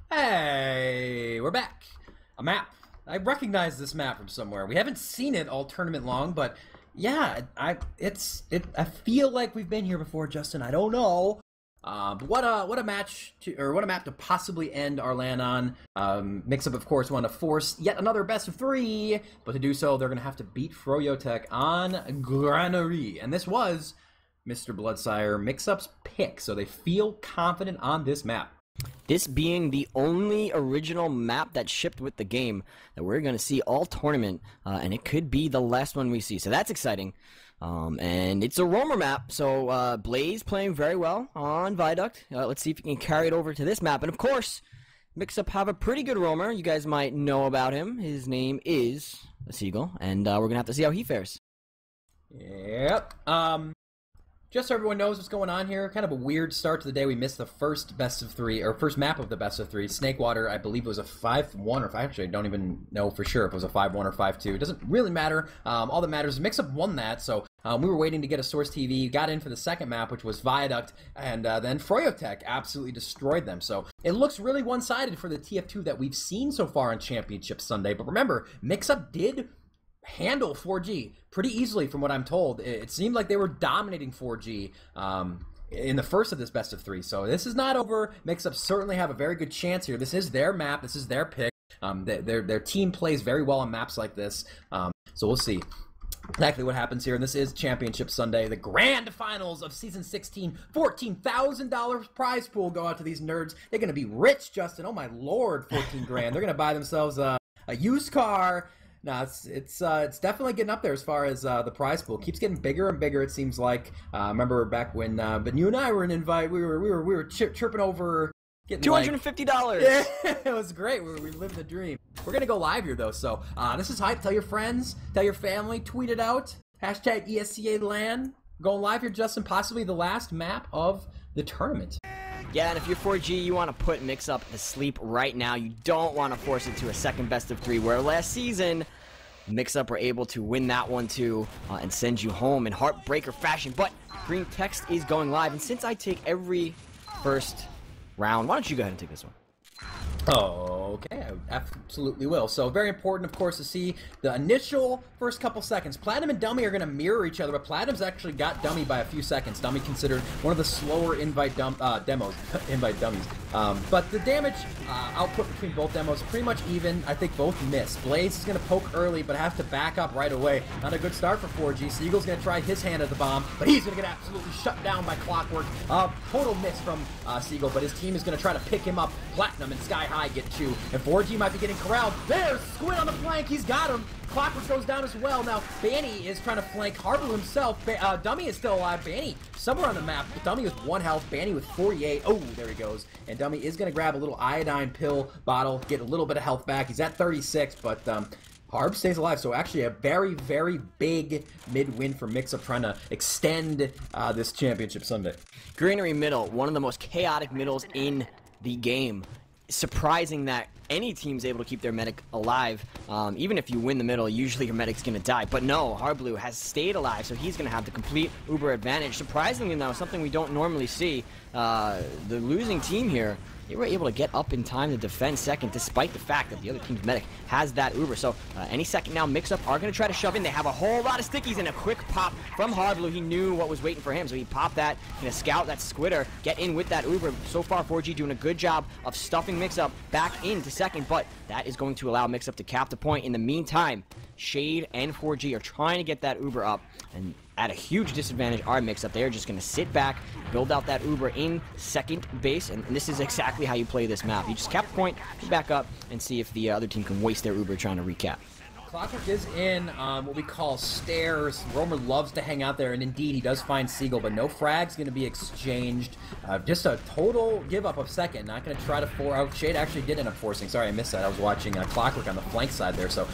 Hey, we're back. A map. I recognize this map from somewhere. We haven't seen it all tournament long, but yeah, I feel like we've been here before, Justin. I don't know. But what a match what a map to possibly end our LAN on. Mix-Up, of course, want to force yet another best of 3, but to do so, they're going to have to beat Froyotech on Granary, and this was Mr. Bloodsire Mix-Up's pick, so they feel confident on this map. This being the only original map that shipped with the game that we're going to see all tournament, and it could be the last one we see, so that's exciting. And it's a roamer map, so Blaze playing very well on Viaduct. Let's see if he can carry it over to this map, and of course, Mix-Up have a pretty good roamer. You guys might know about him. His name is Seagull, and we're going to have to see how he fares. Yep. Just so everyone knows what's going on here, kind of a weird start to the day. We missed the first best of 3, or first map of the best of 3. Snakewater, I believe it was a 5-1, or actually I don't even know for sure if it was a 5-1 or 5-2. It doesn't really matter. All that matters is Mix-Up won that, so we were waiting to get a Source TV, got in for the second map, which was Viaduct, and then Froyotech absolutely destroyed them. So it looks really one-sided for the TF2 that we've seen so far on Championship Sunday. But remember, Mix-Up did handle 4G pretty easily from what I'm told. It seemed like they were dominating 4G in the first of this best of 3. So this is not over. Mix-Up certainly have a very good chance here. This is their map. This is their pick. Their team plays very well on maps like this. So we'll see exactly what happens here. And this is Championship Sunday, the grand finals of Season 16. $14,000 prize pool go out to these nerds. They're going to be rich, Justin. Oh my lord, 14 grand. They're going to buy themselves a used car. No, it's definitely getting up there as far as the prize pool keeps getting bigger and bigger. It seems like. Remember back when, but you and I were in invite. We were chirping over getting $250. Yeah, it was great. We lived the dream. We're gonna go live here though, so this is hype. Tell your friends, tell your family, tweet it out. Hashtag ESEA LAN. Going live here, Justin. Possibly the last map of the tournament. Yeah, and if you're 4G, you want to put Mix-Up to sleep right now. You don't want to force it to a second best of 3, where last season, Mix-Up were able to win that one too and send you home in heartbreaker fashion. But Green Text is going live, and since I take every first round, why don't you go ahead and take this one? Oh, okay, I absolutely will. So very important, of course, to see the initial first couple seconds. Platinum and Dummy are going to mirror each other, but Platinum's actually got Dummy by a few seconds. Dummy considered one of the slower invite dummies. But the damage output between both demos pretty much even. I think both miss. Blaze is going to poke early, but has to back up right away. Not a good start for 4G. Seagull's going to try his hand at the bomb, but he's going to get absolutely shut down by Clockwork. Total miss from Seagull, but his team is going to try to pick him up. Platinum and Sky High get 2, and 4G might be getting corralled. There's Squid on the flank. He's got him. Clockwork goes down as well. Now, Banny is trying to flank Harblue himself. Dummy is still alive. Banny somewhere on the map. Dummy with 1 health. Banny with 48. Oh, there he goes. And Dummy is going to grab a little iodine pill bottle, get a little bit of health back. He's at 36, but Harb stays alive. So actually a very, very big mid-win for Mix-Up, trying to extend this Championship Sunday. Greenery middle, one of the most chaotic middles in the game. Surprising that any team's able to keep their medic alive. Even if you win the middle, usually your medic's gonna die. But no, Harblue has stayed alive, so he's gonna have the complete Uber advantage. Surprisingly, though, something we don't normally see. The losing team here, they were able to get up in time to defend second, despite the fact that the other team's medic has that Uber. So any second now, Mix-Up are going to try to shove in. They have a whole lot of stickies and a quick pop from Harblue. He knew what was waiting for him, so he popped that. Gonna scout that Squitter, get in with that Uber. So far, 4G doing a good job of stuffing Mix-Up back into second, but that is going to allow Mix-Up to cap the point. In the meantime, Shade and 4G are trying to get that Uber up, and at a huge disadvantage are Mix-Up. They are just going to sit back, build out that Uber in second base, and this is exactly how you play this map. You just cap the point, back up, and see if the other team can waste their Uber trying to recap. Clockwork is in what we call stairs. Romer loves to hang out there, and indeed he does find Seagull, but no frag's going to be exchanged. Just a total give up of second. Not going to try to force out. Shade actually did end up forcing. Sorry, I missed that. I was watching Clockwork on the flank side there. So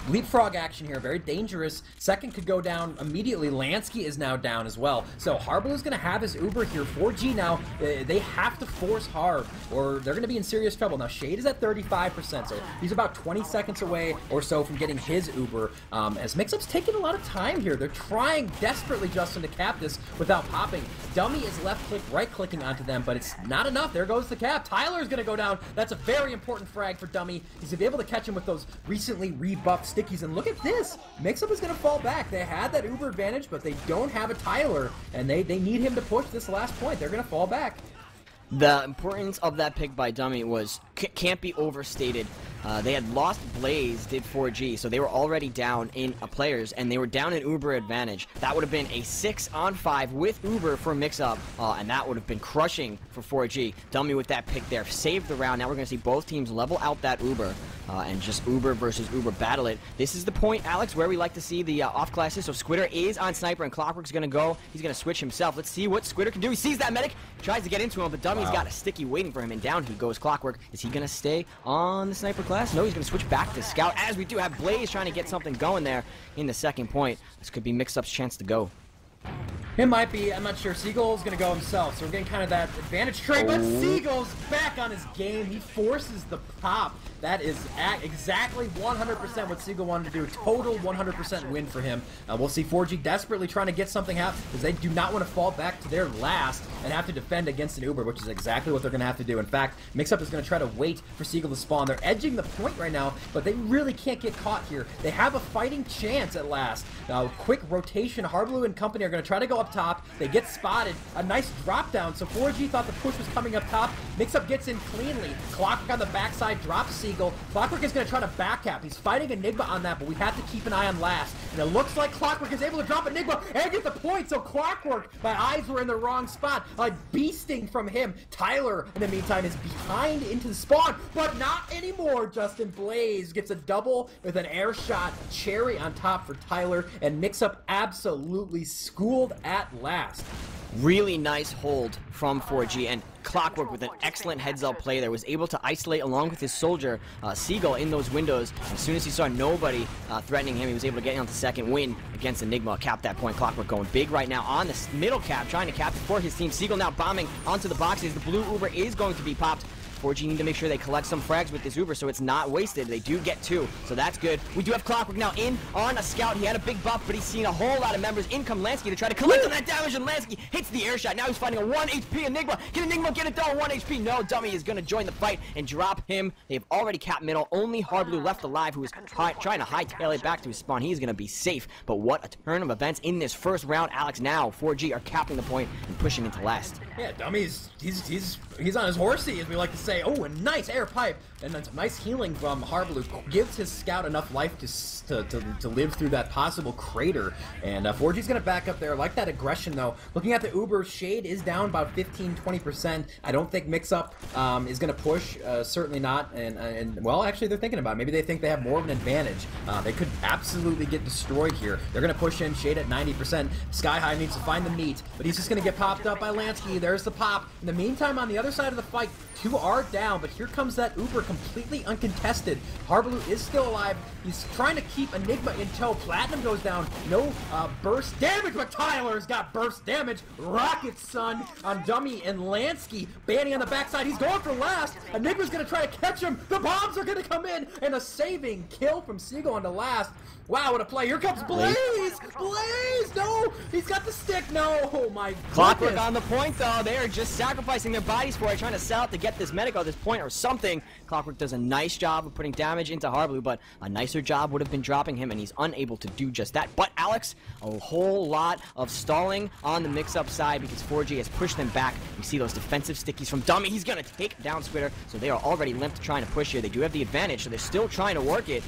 leapfrog action here, very dangerous. Second could go down immediately. Lansky is now down as well. So Harblue is going to have his Uber here. 4G now, they have to force Harb or they're going to be in serious trouble. Now Shade is at 35%, so he's about 20 seconds away or so from getting his Uber. As Mixup's taking a lot of time here. They're trying desperately, Justin, to cap this without popping. Dummy is left click, right clicking onto them, but it's not enough. There goes the cap. Tyler is going to go down. That's a very important frag for Dummy. He's going to be able to catch him with those recently rebuffed stickies. And look at this. Mixup is going to fall back. They had that Uber advantage, but they don't have a Tyler, and they need him to push this last point. They're going to fall back. The importance of that pick by Dummy was can't be overstated. They had lost Blaze, did 4G, so they were already down in players, and they were down in Uber advantage. That would have been a 6-on-5 with Uber for Mix-Up, and that would have been crushing for 4G. Dummy with that pick there saved the round. Now we're going to see both teams level out that Uber, and just Uber versus Uber battle it. This is the point, Alex, where we like to see the off classes. So Squitter is on Sniper, and Clockwork's going to go. He's going to switch himself. Let's see what Squitter can do. He sees that medic, tries to get into him, but Dummy's got a sticky waiting for him, and down he goes. Clockwork, is he going to stay on the Sniper class? No, he's going to switch back to Scout, as we do have Blaze trying to get something going there in the second point. This could be Mix-Up's chance to go. It might be. I'm not sure. Seagull's going to go himself, so we're getting kind of that advantage trade. But Seagull's back on his game. He forces the pop. That is exactly 100% what Seagull wanted to do. Total 100% win for him. We'll see 4G desperately trying to get something happen because they do not want to fall back to their last and have to defend against an Uber, which is exactly what they're going to have to do. In fact, Mix-Up is going to try to wait for Seagull to spawn. They're edging the point right now, but they really can't get caught here. They have a fighting chance at last. Now, quick rotation. Harblue and company are going to try to go up top. They get spotted. A nice drop down. So 4G thought the push was coming up top. Mix-Up gets in cleanly. Clockwork on the backside drops Seagull. Clockwork is going to try to back cap. He's fighting Enigma on that, but we have to keep an eye on last. And it looks like Clockwork is able to drop Enigma and get the point. So Clockwork, my eyes were in the wrong spot. Like beasting from him. Tyler, in the meantime, is behind into the spawn, but not anymore. Justin Blaze gets a double with an air shot. Cherry on top for Tyler, and Mix-Up absolutely schooled at last. Really nice hold from 4G, and Clockwork with an excellent heads-up play there was able to isolate along with his soldier Seagull in those windows. As soon as he saw nobody threatening him, he was able to get on the second win against Enigma. Cap that point. Clockwork going big right now on the middle cap, trying to cap it for his team. Seagull now bombing onto the boxes. The blue Uber is going to be popped. 4G need to make sure they collect some frags with this Uber so it's not wasted. They do get 2, so that's good. We do have Clockwork now in on a scout. He had a big buff, but he's seen a whole lot of members. In come Lansky to try to collect on that damage, and Lansky hits the air shot. Now he's fighting a 1 HP Enigma. Can Enigma get it done? 1 HP. No, Dummy is going to join the fight and drop him. They've already capped middle. Only Harblue left alive, who is trying to hightail it back to his spawn. He's going to be safe, but what a turn of events in this first round. Alex, now 4G are capping the point and pushing into last. Yeah, Dummy's he's on his horsey, as we like to say. Oh, a nice air pipe, and then some nice healing from Harblue gives his scout enough life to live through that possible crater. And 4G's gonna back up there. Like that aggression though. Looking at the Uber, Shade is down about 15-20%. I don't think Mix-Up is gonna push. Certainly not. And well, actually they're thinking about it. Maybe they think they have more of an advantage. They could absolutely get destroyed here. They're gonna push in. Shade at 90%. Sky High needs to find the meat, but he's just gonna get popped up by Lansky. There's the pop. In the meantime, on the other side of the fight, 2 are down, but here comes that Uber completely uncontested. Harblue is still alive. He's trying to keep Enigma in tow. Platinum goes down. No burst damage, but Tyler's got burst damage. Rocket Sun on Dummy and Lansky. Banny on the backside. He's going for last. Enigma's going to try to catch him. The bombs are going to come in, and a saving kill from Seagull on the last. Wow, what a play. Here comes Blaze! Blaze! No! He's got the stick! No! Oh my goodness! Clockwork on the point, though. They are just sacrificing their bodies for it, trying to sell it to get this medic at this point or something. Clockwork does a nice job of putting damage into Harblue, but a nicer job would have been dropping him, and he's unable to do just that. But Alex, a whole lot of stalling on the Mix-Up side because 4G has pushed them back. You see those defensive stickies from Dummy. He's going to take down Squitter, so they are already limped trying to push here. They do have the advantage, so they're still trying to work it.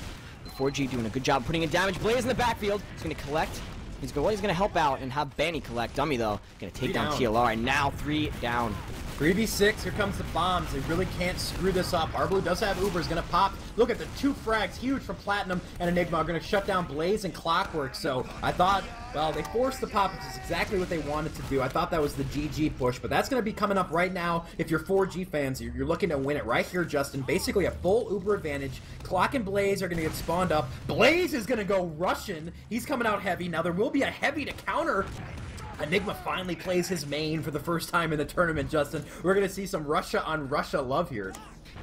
4G doing a good job putting in damage. Blaze in the backfield. He's going to collect. He's going to help out and have Banny collect. Dummy, though, going to take down TLR. And now 3 down. 3v6, here comes the bombs. They really can't screw this up. Arblue does have Uber's gonna pop. Look at the 2 frags, huge from Platinum and Enigma, are gonna shut down Blaze and Clockwork. So I thought, well, they forced the pop, which is exactly what they wanted to do. I thought that was the GG push, but that's gonna be coming up right now. If you're 4G fans, you're looking to win it right here, Justin. Basically a full Uber advantage. Clock and Blaze are gonna get spawned up. Blaze is gonna go Russian. He's coming out heavy. Now there will be a heavy to counter. Enigma finally plays his main for the first time in the tournament, Justin. We're going to see some Russia on Russia love here.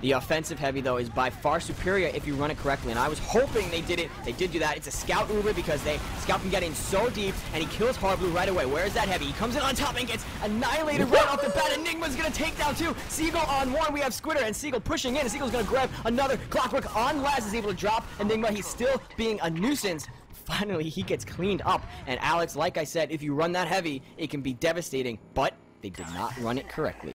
The offensive heavy, though, is by far superior if you run it correctly, and I was hoping they did it. They did do that. It's a scout Uber because Scout can get in so deep, and he kills Hardblue right away. Where is that heavy? He comes in on top and gets annihilated right off the bat. Enigma's going to take down 2. Seagull on 1. We have Squitter and Seagull pushing in, and Seagull's going to grab another. Clockwork on Laz is able to drop Enigma. He's still being a nuisance. Finally, he gets cleaned up. And Alex, like I said, if you run that heavy, it can be devastating, but they did not run it correctly.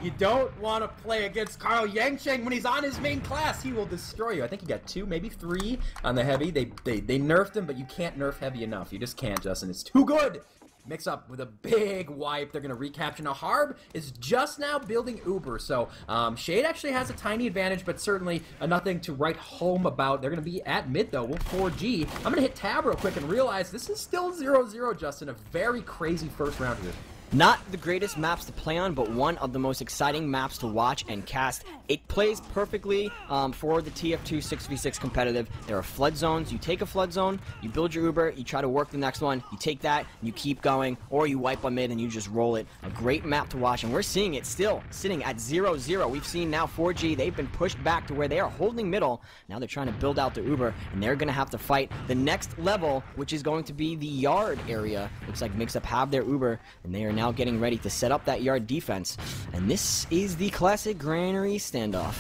You don't want to play against Carl Yangcheng when he's on his main class. He will destroy you. I think he got 2, maybe 3 on the heavy. They nerfed him, but you can't nerf heavy enough. You just can't, Justin. It's too good. Mix up with a big wipe. They're going to recapture. Now, Harb is just now building Uber, so Shade actually has a tiny advantage, but certainly nothing to write home about. They're going to be at mid, though. We're 4G. I'm going to hit tab real quick and realize this is still 0-0, Justin. A very crazy first round here. Not the greatest maps to play on, but one of the most exciting maps to watch and cast. It plays perfectly for the TF2 6v6 competitive. There are flood zones. You take a flood zone, you build your Uber, you try to work the next one, you take that, you keep going, or you wipe on mid and you just roll it. A great map to watch, and we're seeing it still sitting at 0-0. We've seen now 4G, they've been pushed back to where they are holding middle. Now they're trying to build out the Uber, and they're going to have to fight the next level, which is going to be the yard area. Looks like Mixup have their Uber, and they are now getting ready to set up that yard defense. And this is the classic Granary standoff.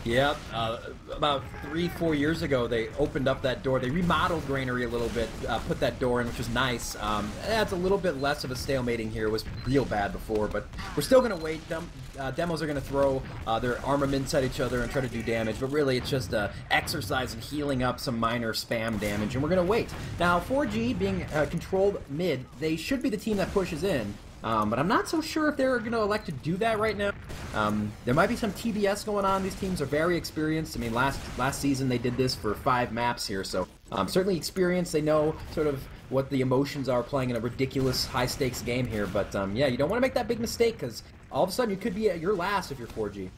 Yep, about 3-4 years ago, they opened up that door. They remodeled Granary a little bit, put that door in, which was nice. That's a little bit less of a stalemating here. It was real bad before, but we're still going to wait. Demos are going to throw their armaments at each other and try to do damage, but really it's just exercise in healing up some minor spam damage, and we're going to wait. Now, 4G being controlled mid, they should be the team that pushes in. But I'm not so sure if they're going to elect to do that right now. There might be some TBS going on. These teams are very experienced. I mean, last season they did this for 5 maps here, so certainly experienced. They know sort of what the emotions are playing in a ridiculous high-stakes game here. But yeah, you don't want to make that big mistake because all of a sudden you could be at your last if you're 4G.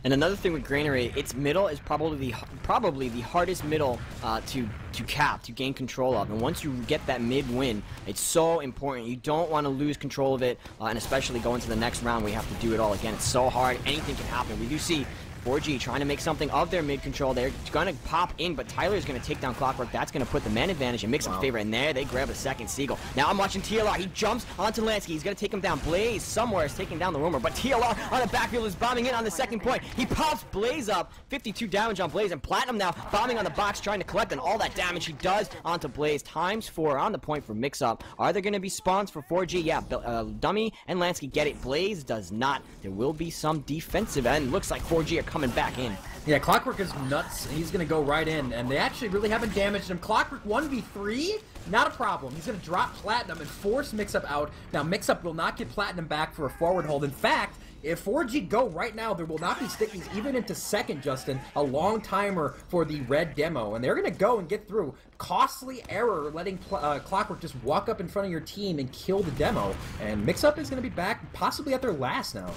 And another thing with Granary, its middle is probably the hardest middle to gain control of. And once you get that mid win, it's so important. You don't want to lose control of it, and especially go into the next round where you have to do it all again. It's so hard. Anything can happen. We do see 4G trying to make something of their mid control. They're going to pop in, but Tyler's going to take down Clockwork. That's going to put the man advantage and Mixup's favor. And there they grab a second Seagull. Now I'm watching TLR. He jumps onto Lansky. He's going to take him down. Blaze somewhere is taking down the Roamer, but TLR on the backfield is bombing in on the second point. He pops Blaze up. 52 damage on Blaze, and Platinum now bombing on the box trying to collect, and all that damage he does onto Blaze. ×4 on the point for Mixup. Are there going to be spawns for 4G? Yeah, Dummy and Lansky get it. Blaze does not. There will be some defensive end. Looks like 4G are coming back in. Yeah, Clockwork is nuts, and he's going to go right in, and they actually really haven't damaged him. Clockwork 1v3, not a problem. He's going to drop Platinum and force Mixup out. Now, Mixup will not get Platinum back for a forward hold. In fact, if 4G go right now, there will not be stickies even into second, Justin. A long timer for the red demo, and they're going to go and get through. Costly error letting Clockwork just walk up in front of your team and kill the demo, and Mixup is going to be back possibly at their last now.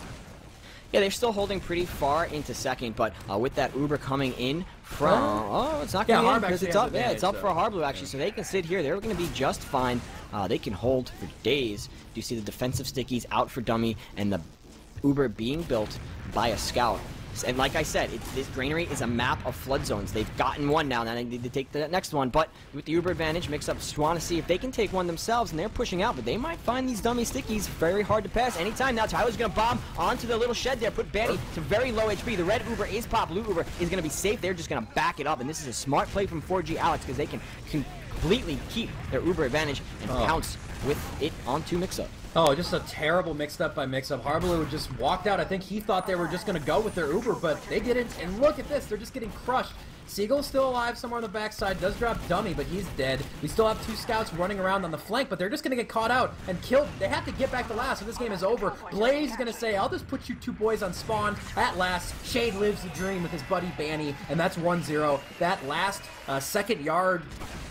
Yeah, they're still holding pretty far into second, but with that Uber coming in from... it's not going in because it's up. Yeah, it's up for Hardblue, actually, so they can sit here. They're going to be just fine. They can hold for days. You see the defensive stickies out for Dummy, and the Uber being built by a scout. And like I said, this Granary is a map of flood zones. They've gotten one now they need to take the next one. But with the Uber advantage, Mixup want to see if they can take one themselves, and they're pushing out. But they might find these dummy stickies very hard to pass anytime. Now Tyler's going to bomb onto the little shed there, put Banny to very low HP. The red Uber is pop. Blue Uber is going to be safe. They're just going to back it up. And this is a smart play from 4G Alex because they can completely keep their Uber advantage and pounce with it onto Mixup. Oh, just a terrible mixed up by Mixup. Hardblue just walked out. I think he thought they were just going to go with their Uber, but they didn't. And look at this. They're just getting crushed. Seagull's still alive somewhere on the backside. Does drop Dummy, but he's dead. We still have 2 scouts running around on the flank, but they're just going to get caught out and killed. They have to get back to last, so this game is over. Blaze is going to say, I'll just put you 2 boys on spawn at last. Shade lives the dream with his buddy Banny, and that's 1-0. That last second yard,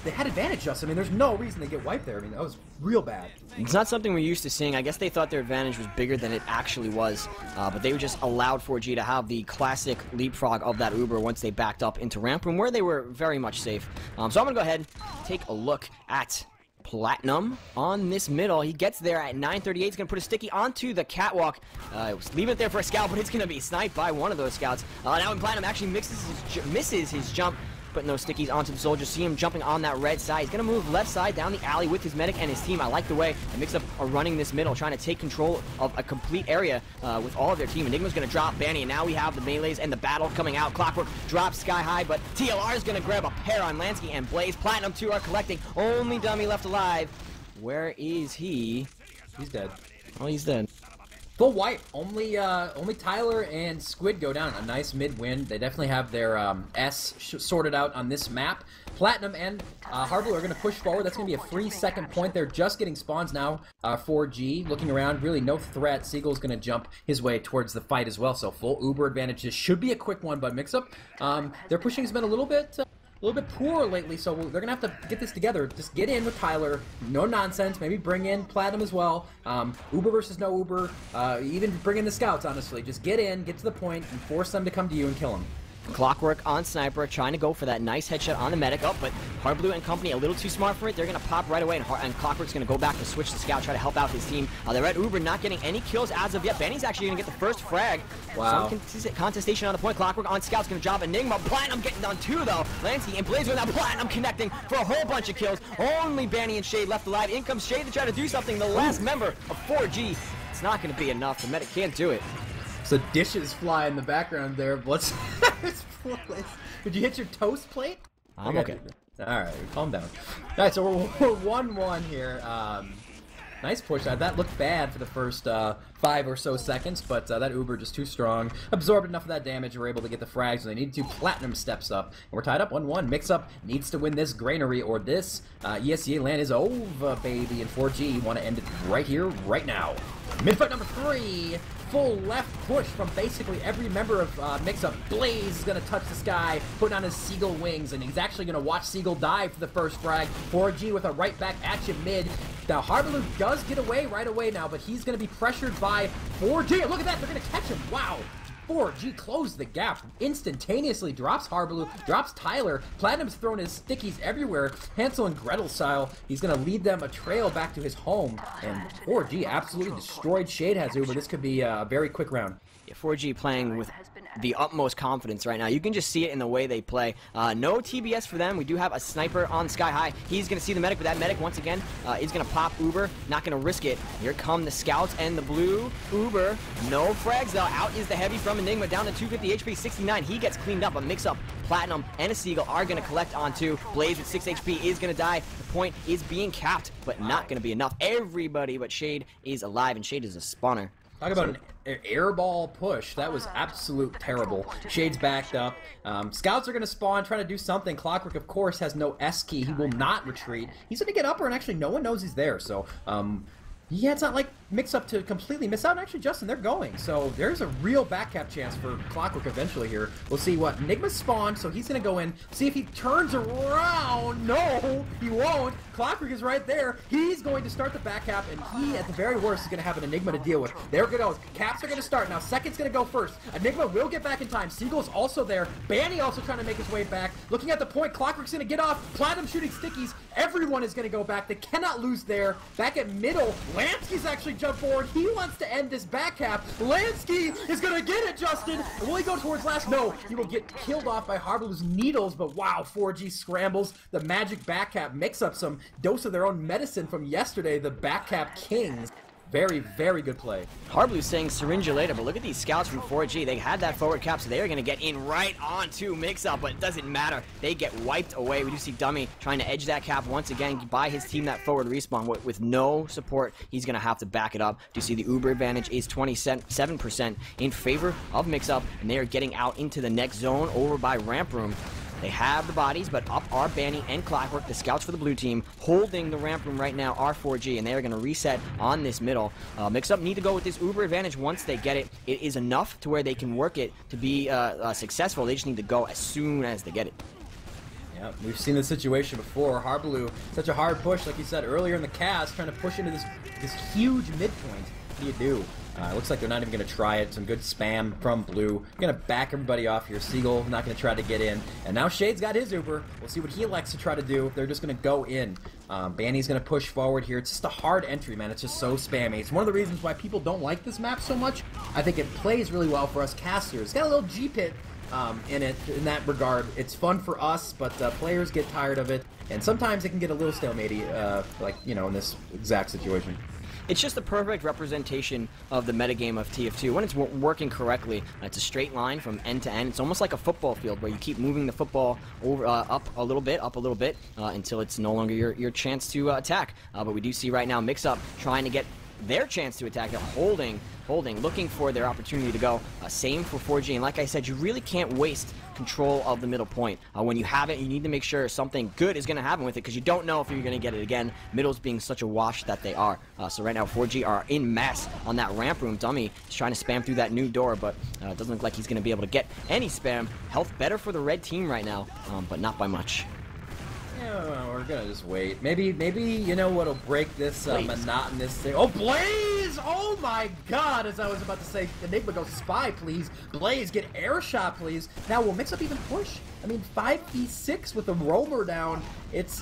they had advantage, Justin. I mean, there's no reason to get wiped there. I mean, that was real bad. It's not something we're used to seeing. I guess they thought their advantage was bigger than it actually was, but they just allowed 4G to have the classic leapfrog of that Uber once they backed up into ramp room, where they were very much safe. So I'm going to go ahead and take a look at Platinum on this middle. He gets there at 9:38. He's going to put a sticky onto the catwalk. Leave it there for a scout, but it's going to be sniped by one of those scouts. Now when Platinum actually misses his jump, putting those stickies onto the soldier. See him jumping on that red side. He's going to move left side down the alley with his medic and his team. I like the way the Mix-Up are running this middle, trying to take control of a complete area with all of their team. Enigma's going to drop Banny, and now we have the melees and the battle coming out. Clockwork drops sky high, but TLR is going to grab a pair on Lansky and Blaze. Platinum 2 are collecting. Only Dummy left alive. Where is he? He's dead. Oh, he's dead. Full wipe. Only Tyler and Squid go down. A nice mid-win. They definitely have their sorted out on this map. Platinum and Harbor are going to push forward. That's going to be a free second point. They're just getting spawns now. 4G looking around. Really no threat. Seagull's going to jump his way towards the fight as well. So full Uber advantage. This should be a quick one, but Mix-Up, their pushing has been a little bit poor lately, so they're going to have to get this together. Just get in with Tyler, no nonsense, maybe bring in Platinum as well. Uber versus no Uber, even bring in the scouts, honestly. Just get in, get to the point, and force them to come to you and kill them. Clockwork on Sniper, trying to go for that nice headshot on the medic. Oh, but Hardblue and company a little too smart for it. They're going to pop right away, and Clockwork's going to go back to switch the scout, try to help out his team. The Red Uber not getting any kills as of yet. Benny's actually going to get the first frag. Wow. Some contestation on the point. Clockwork on scout's going to drop Enigma. Platinum getting done 2, though. Lansky and Blaze with that Platinum connecting for a whole bunch of kills. Only Banny and Shade left alive. In comes Shade to try to do something. The last member of 4G. It's not going to be enough. The medic can't do it. So dishes fly in the background there. What's Did you hit your toast plate? I'm okay. Alright, calm down. Alright, so we're 1-1 here. Nice push. That looked bad for the first 5 or so seconds, but that Uber just too strong. Absorbed enough of that damage. We're able to get the frags when they needed to. Platinum steps up. And we're tied up 1-1. Mix-Up needs to win this granary, or this ESEA LAN is over, baby. And 4G want to end it right here, right now. Mid-fight number 3. Full left push from basically every member of Mix-Up. Blaze is going to touch the sky, putting on his Seagull wings, and he's actually going to watch Seagull dive for the first frag. 4G with a right back at you mid. Now, Harbaloo does get away right away now, but he's going to be pressured by 4G. Look at that. They're going to catch him. Wow. 4G closed the gap, instantaneously drops Harbaloo, drops Tyler. Platinum's throwing his stickies everywhere, Hansel and Gretel style. He's going to lead them a trail back to his home, and 4G absolutely destroyed Shade has Uber. This could be a very quick round. Yeah, 4G playing with the utmost confidence right now. You can just see it in the way they play. No TBS for them. We do have a sniper on Sky High. He's going to see the medic, but that medic, once again, is going to pop Uber. Not going to risk it. Here come the scouts and the blue Uber. No frags, though. Out is the heavy from Enigma, down to 250 HP, 69. He gets cleaned up. A Mix-Up, Platinum, and a Seagull are going to collect on 2. Blaze with 6 HP is going to die. The point is being capped, but not going to be enough. Everybody but Shade is alive, and Shade is a spawner. Talk about an airball push. That was absolute terrible. Shade's backed up. Scouts are going to spawn, trying to do something. Clockwork, of course, has no S key. He will not retreat. He's going to get upper, and actually no one knows he's there. So, yeah, it's not like Mix-Up to completely miss out. Actually, Justin, they're going. So there's a real backcap chance for Clockwork eventually here. We'll see what. Enigma's spawned, so he's going to go in. See if he turns around. No, he won't. Clockwork is right there. He's going to start the backcap, and he, at the very worst, is going to have an Enigma to deal with. There it goes. Caps are going to start. Now, Second's going to go first. Enigma will get back in time. Seagull's also there. Banny also trying to make his way back. Looking at the point, Clockwork's going to get off. Platinum shooting stickies. Everyone is going to go back. They cannot lose there. Back at middle, Lansky's actually jumped forward. He wants to end this back cap. Lansky is going to get it, Justin. Will he go towards last? No. He will get killed off by Harbaloo's needles, but wow, 4G scrambles. The magic back cap Mix-Up some dose of their own medicine from yesterday, the back cap kings. Very, very good play. Harblue's saying syringe you later, but look at these scouts from 4G. They had that forward cap, so they are going to get in right onto Mix-Up, but it doesn't matter. They get wiped away. We do see Dummy trying to edge that cap once again, buy his team that forward respawn with no support. He's going to have to back it up. Do you see the Uber advantage is 27% in favor of Mix-Up, and they are getting out into the next zone over by Ramp Room. They have the bodies, but up are Banny and Clockwork, the scouts for the blue team. Holding the ramp room right now are 4G, and they are going to reset on this middle. Mix-Up need to go with this Uber advantage once they get it. It is enough to where they can work it to be successful. They just need to go as soon as they get it. Yeah, we've seen this situation before. Harblue, such a hard push, like you said earlier in the cast, trying to push into this huge midpoint. What do you do? Looks like they're not even going to try it. Some good spam from Blue. Going to back everybody off here. Seagull not going to try to get in. And now Shade's got his Uber. We'll see what he elects to try to do. They're just going to go in. Banny's going to push forward here. It's just a hard entry, man. It's just so spammy. It's one of the reasons why people don't like this map so much. I think it plays really well for us casters. It's got a little G-pit in it, in that regard. It's fun for us, but players get tired of it. And sometimes it can get a little stalematey, like, you know, in this exact situation. It's just the perfect representation of the metagame of TF2. When it's working correctly, it's a straight line from end to end. It's almost like a football field where you keep moving the football over, up a little bit, until it's no longer your chance to attack. But we do see right now Mix-Up trying to get their chance to attack. They're holding, looking for their opportunity to go. Same for 4G. And like I said, you really can't waste control of the middle point. When you have it, you need to make sure something good is going to happen with it, because you don't know if you're going to get it again. Middles being such a wash that they are. So right now 4G are in mass on that ramp room. Dummy is trying to spam through that new door, but it doesn't look like he's going to be able to get any spam. Health better for the red team right now, but not by much. Yeah, we're gonna just wait. Maybe you know what'll break this monotonous thing. Oh, Blaze! Oh my God! As I was about to say, Enigma go spy, please. Blaze, get air shot, please. Now will Mix-Up even push? I mean, 5v6 with a roamer down. It's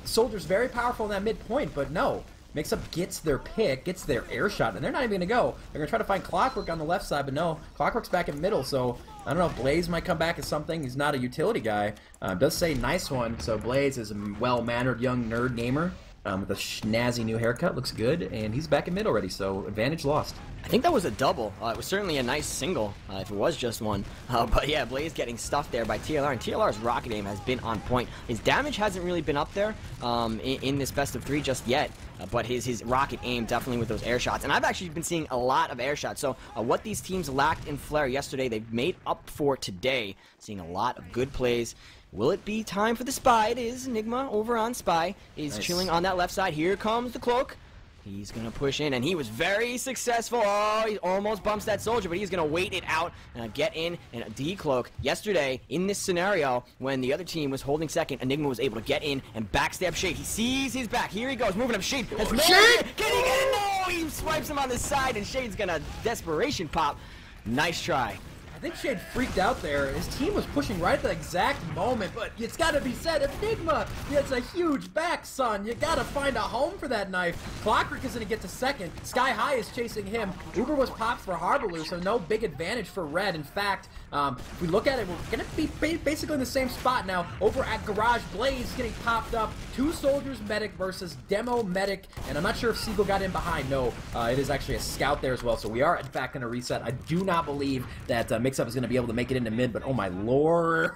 Soldier's very powerful in that midpoint, but no. Mix-Up gets their pick, gets their air shot, and they're not even gonna go. They're gonna try to find Clockwork on the left side, but no, Clockwork's back in middle, so I don't know if Blaze might come back as something. He's not a utility guy. Does say nice one, so Blaze is a well-mannered young nerd gamer with a snazzy new haircut. Looks good, and he's back in mid already, so advantage lost. I think that was a double. It was certainly a nice single, if it was just one. But yeah, Blaze getting stuffed there by TLR, and TLR's rocket aim has been on point. His damage hasn't really been up there in this best of 3 just yet, but his rocket aim definitely with those air shots. And I've actually been seeing a lot of air shots. So what these teams lacked in Flare yesterday, they've made up for today. Seeing a lot of good plays. Will it be time for the spy? It is. Enigma over on spy is chilling on that left side. Here comes the cloak. He's going to push in, and he was very successful. Oh, he almost bumps that soldier, but he's going to wait it out and get in and decloak. Yesterday, in this scenario, when the other team was holding second, Enigma was able to get in and backstab Shade. He sees his back. Here he goes, moving up. Shade has more. Shade! Can he get in? No! He swipes him on the side, and Shade's going to desperation pop. Nice try. I think Shade freaked out there. His team was pushing right at the exact moment, but it's got to be said, Enigma, it's a huge back, son. You got to find a home for that knife. Clockwork is going to get to second. Sky High is chasing him. Uber was popped for Harbaloo, so no big advantage for Red. In fact, if we look at it, we're going to be basically in the same spot now. Over at Garage, Blaze getting popped up. 2 soldiers medic versus demo medic, and I'm not sure if Seagull got in behind. No, it is actually a scout there as well, so we are in fact going to reset. I do not believe that Mix-Up is going to be able to make it into mid, but oh my lord,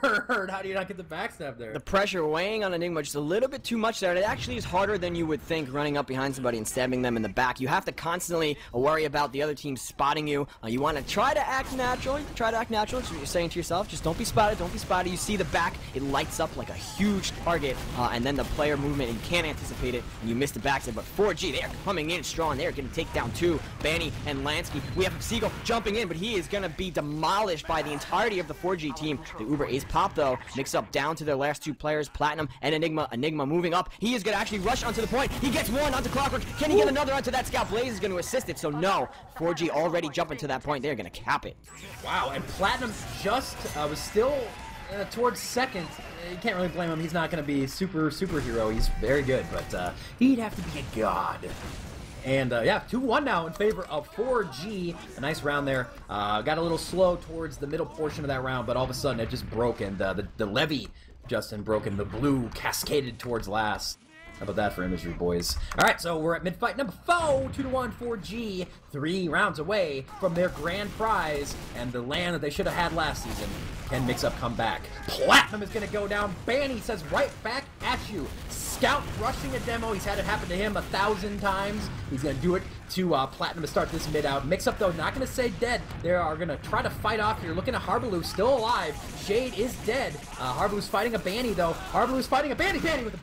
how do you not get the backstab there? The pressure weighing on Enigma just a little bit too much there, and it actually is harder than you would think running up behind somebody and stabbing them in the back. You have to constantly worry about the other team spotting you. You want to try to act natural. That's what you're saying to yourself. Just don't be spotted, don't be spotted. You see the back, it lights up like a huge target, and then the player movement, and you can't anticipate it, and you miss the backstab. But 4G, they are coming in strong. They are going to take down 2, Banny and Lansky. We have Seagull jumping in, but he is going to be demolished by the entirety of the 4G team. The Uber is popped though. Mix-Up down to their last 2 players, Platinum and Enigma. Enigma moving up. He is going to actually rush onto the point. He gets one onto Clockwork. Can he get another onto that scout? Blaze is going to assist it, so no. 4G already jumping to that point. They're going to cap it. Wow, and Platinum just was still towards second. You can't really blame him. He's not going to be superhero. He's very good, but he'd have to be a god. And yeah, 2-1 now in favor of 4G. A nice round there. Got a little slow towards the middle portion of that round, but all of a sudden it just broke, and the levy Justin broke, and the blue cascaded towards last. How about that for imagery, boys? Alright, so we're at mid-fight number 4, 2-1, 4G, 3 rounds away from their grand prize, and the LAN that they should have had last season. Can Mix-Up come back? Platinum is going to go down. Banny says right back at you. Scout rushing a demo. He's had it happen to him 1,000 times. He's going to do it to Platinum to start this mid out. Mix Up, though, not going to stay dead. They are going to try to fight off here. Looking at Harbaloo, still alive. Shade is dead. Harbaloo's fighting a Banny, though. Harbaloo's fighting a Banny. Banny with a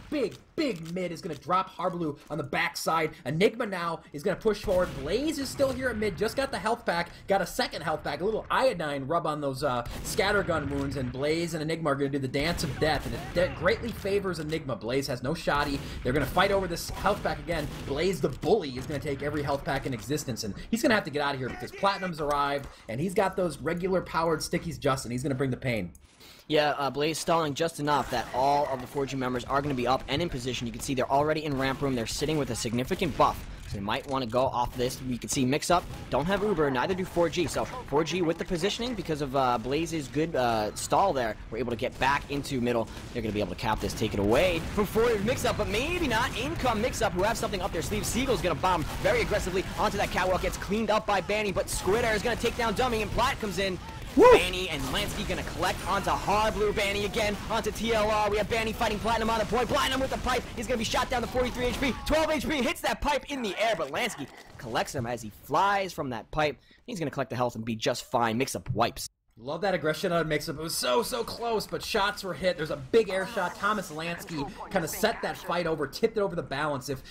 big mid is going to drop Harbaloo on the backside. Enigma now is going to push forward. Blaze is still here at mid. Just got the health pack. Got a second health pack. A little iodine rub on those scattergun wounds. And Blaze and Enigma are going to do the dance of death. And it greatly favors Enigma. Blaze has no shoddy. They're going to fight over this health pack again. Blaze the bully is going to take every health pack in existence. And he's going to have to get out of here because Platinum's arrived. And he's got those regular powered stickies Justin. He's going to bring the pain. Yeah, Blaze stalling just enough that all of the 4G members are going to be up and in position. You can see they're already in ramp room. They're sitting with a significant buff. So they might want to go off this. You can see Mix Up don't have Uber, neither do 4G. So 4G with the positioning, because of Blaze's good stall there, we're able to get back into middle. They're going to be able to cap this, take it away from 4 Mix Up, but maybe not. In come Mix Up, who have something up their sleeve. Seagull's going to bomb very aggressively onto that catwalk. Gets cleaned up by Banny, but Squidder is going to take down Dummy, and Plat comes in. Woo! Banny and Lansky gonna collect onto Harblue. Banny again onto TLR. We have Banny fighting Platinum on the point. Platinum with the pipe. He's gonna be shot down to 43 HP. 12 HP. Hits that pipe in the air, but Lansky collects him as he flies from that pipe. He's gonna collect the health and be just fine. Mix Up wipes. Love that aggression out of Mix Up. It was so close, but shots were hit. There's a big air shot. Thomas Lansky kind of set that fight over, tipped it over the balance. If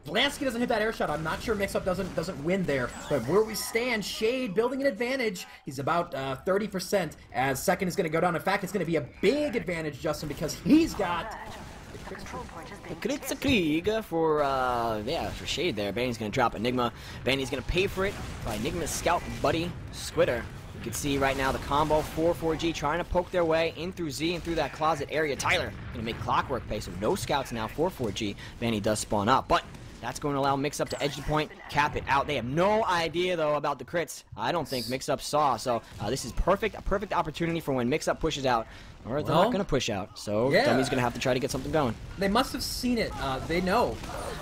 Lansky doesn't hit that air shot, I'm not sure Mix Up doesn't win there. But where we stand, Shade building an advantage. He's about 30% as second is going to go down. In fact, it's going to be a big advantage, Justin, because he's got Kritzkrieg for Shade there. Banny's going to drop Enigma. Banny's going to pay for it by Enigma's scout buddy, Squidder. You can see right now the combo 4G trying to poke their way in through Z and through that closet area. Tyler going to make Clockwork pay, so no scouts now for 4G. Banny does spawn up, but that's going to allow Mix Up to edge the point, cap it out. They have no idea, though, about the crits. I don't think Mix Up saw, so this is a perfect opportunity for when Mix Up pushes out. Or they're not going to push out, so Dummy's going to have to try to get something going. They must have seen it. They know.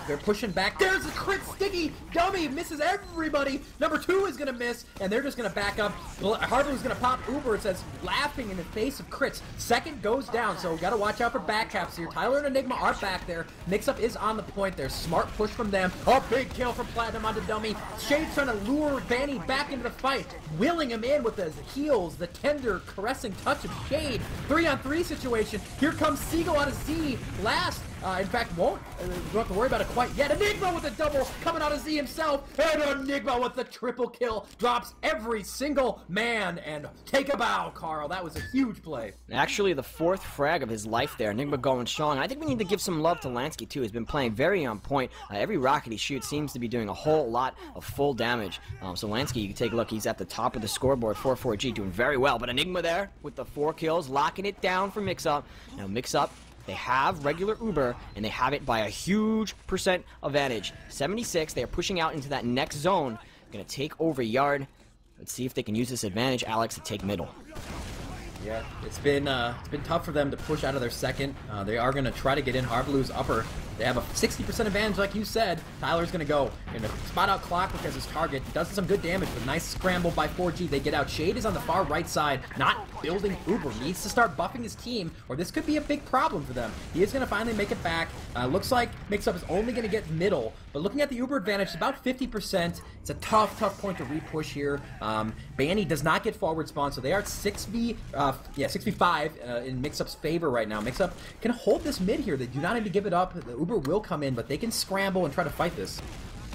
They're pushing back. There's a crit sticky. Dummy misses everybody. Number 2 is going to miss, and they're just going to back up. Harvard's going to pop Uber. It says, laughing in the face of crits. Second goes down, so got to watch out for back caps here. Tyler and Enigma are back there. Mix Up is on the point there. Smart push from them. Oh, big kill from Platinum onto Dummy. Shade's trying to lure Banny back into the fight, willing him in with his heels, the tender, caressing touch of Shade. 3-on-3 situation. Here comes Seagull out of Z. Last, in fact, won't have to worry about it quite yet. Enigma with a double coming out of Z himself. And Enigma with the triple kill. Drops every single man. And take a bow, Carl. That was a huge play. Actually, the 4th frag of his life there. Enigma going strong. I think we need to give some love to Lansky, too. He's been playing very on point. Every rocket he shoots seems to be doing a whole lot of full damage. So Lansky, you can take a look. He's at the top of the scoreboard for 4G, doing very well. But Enigma there with the 4 kills, locking it down for Mix Up. Now Mix Up, they have regular Uber, and they have it by a huge % advantage. 76, they are pushing out into that next zone. Gonna take over yard. Let's see if they can use this advantage, Alex, to take middle. Yeah, it's been tough for them to push out of their second. They are going to try to get in Harbaloo's upper. They have a 60% advantage, like you said. Tyler's going to go and spot out Clockwork as his target. Does some good damage, but nice scramble by 4G. They get out. Shade is on the far right side, not building Uber. Needs to start buffing his team, or this could be a big problem for them. He is going to finally make it back. Looks like Mix Up is only going to get middle, but looking at the Uber advantage, it's about 50%. It's a tough point to re-push here. Banny does not get forward spawn, so they are at 6v5 in Mix Up's favor right now. Mix Up can hold this mid here. They do not need to give it up. The Uber will come in, but they can scramble and try to fight this.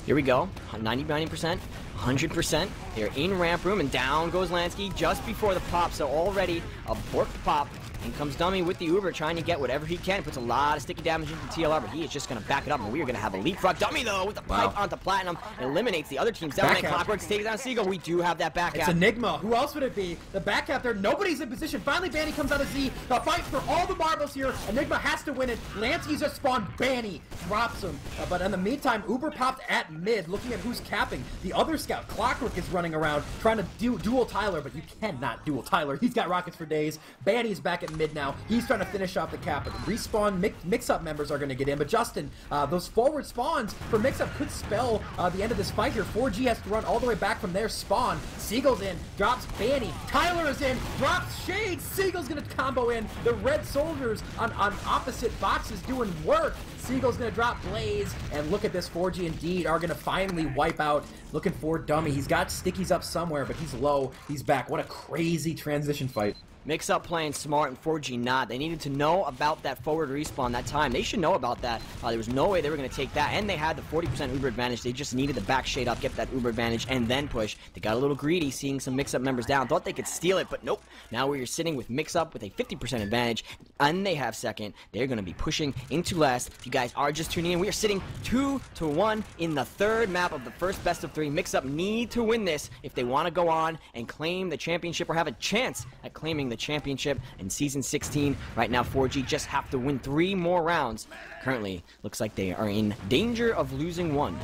Here we go. 90%, 100%. They're in ramp room, and down goes Lansky just before the pop. So already a borked pop. In comes Dummy with the Uber, trying to get whatever he can. Puts a lot of sticky damage into TLR, but he is just going to back it up, and we are going to have a leapfrog. Dummy, though, with the pipe onto Platinum, eliminates the other team's down. Clockwork takes down Seagull. We do have that back It's Enigma. Who else would it be? The back out there. Nobody's in position. Finally, Banny comes out of Z. The fight for all the marbles here. Enigma has to win it. Lansky's just spawned. Banny drops him. But in the meantime, Uber popped at mid, looking at who's capping. The other scout, Clockwork, is running around, trying to duel Tyler, but you cannot duel Tyler. He's got rockets for days. Banny's back at mid now. He's trying to finish off the cap, but respawn Mix-Up members are going to get in. But Justin, those forward spawns for Mix-Up could spell the end of this fight here. 4G has to run all the way back from their spawn. Seagull's in, drops Banny. Tyler is in, drops Shade. Seagull's going to combo in. The red soldiers on opposite boxes doing work. Seagull's gonna drop Blaze, and look at this, 4G indeed are gonna finally wipe out, looking for Dummy. He's got Stickies up somewhere, but he's low, he's back. What a crazy transition fight. Mix Up playing smart and 4G not. They needed to know about that forward respawn that time. They should know about that. There was no way they were going to take that, and they had the 40% Uber advantage. They just needed the back shade up, get that Uber advantage, and then push. They got a little greedy seeing some Mix Up members down. Thought they could steal it, but nope. Now we're sitting with Mix Up with a 50% advantage, and they have second. They're going to be pushing into last. If you guys are just tuning in, we are sitting 2-1 in the third map of the first best of 3. Mix Up need to win this if they want to go on and claim the championship or have a chance at claiming the championship in Season 16. Right now, 4G just have to win 3 more rounds. Currently, looks like they are in danger of losing 1.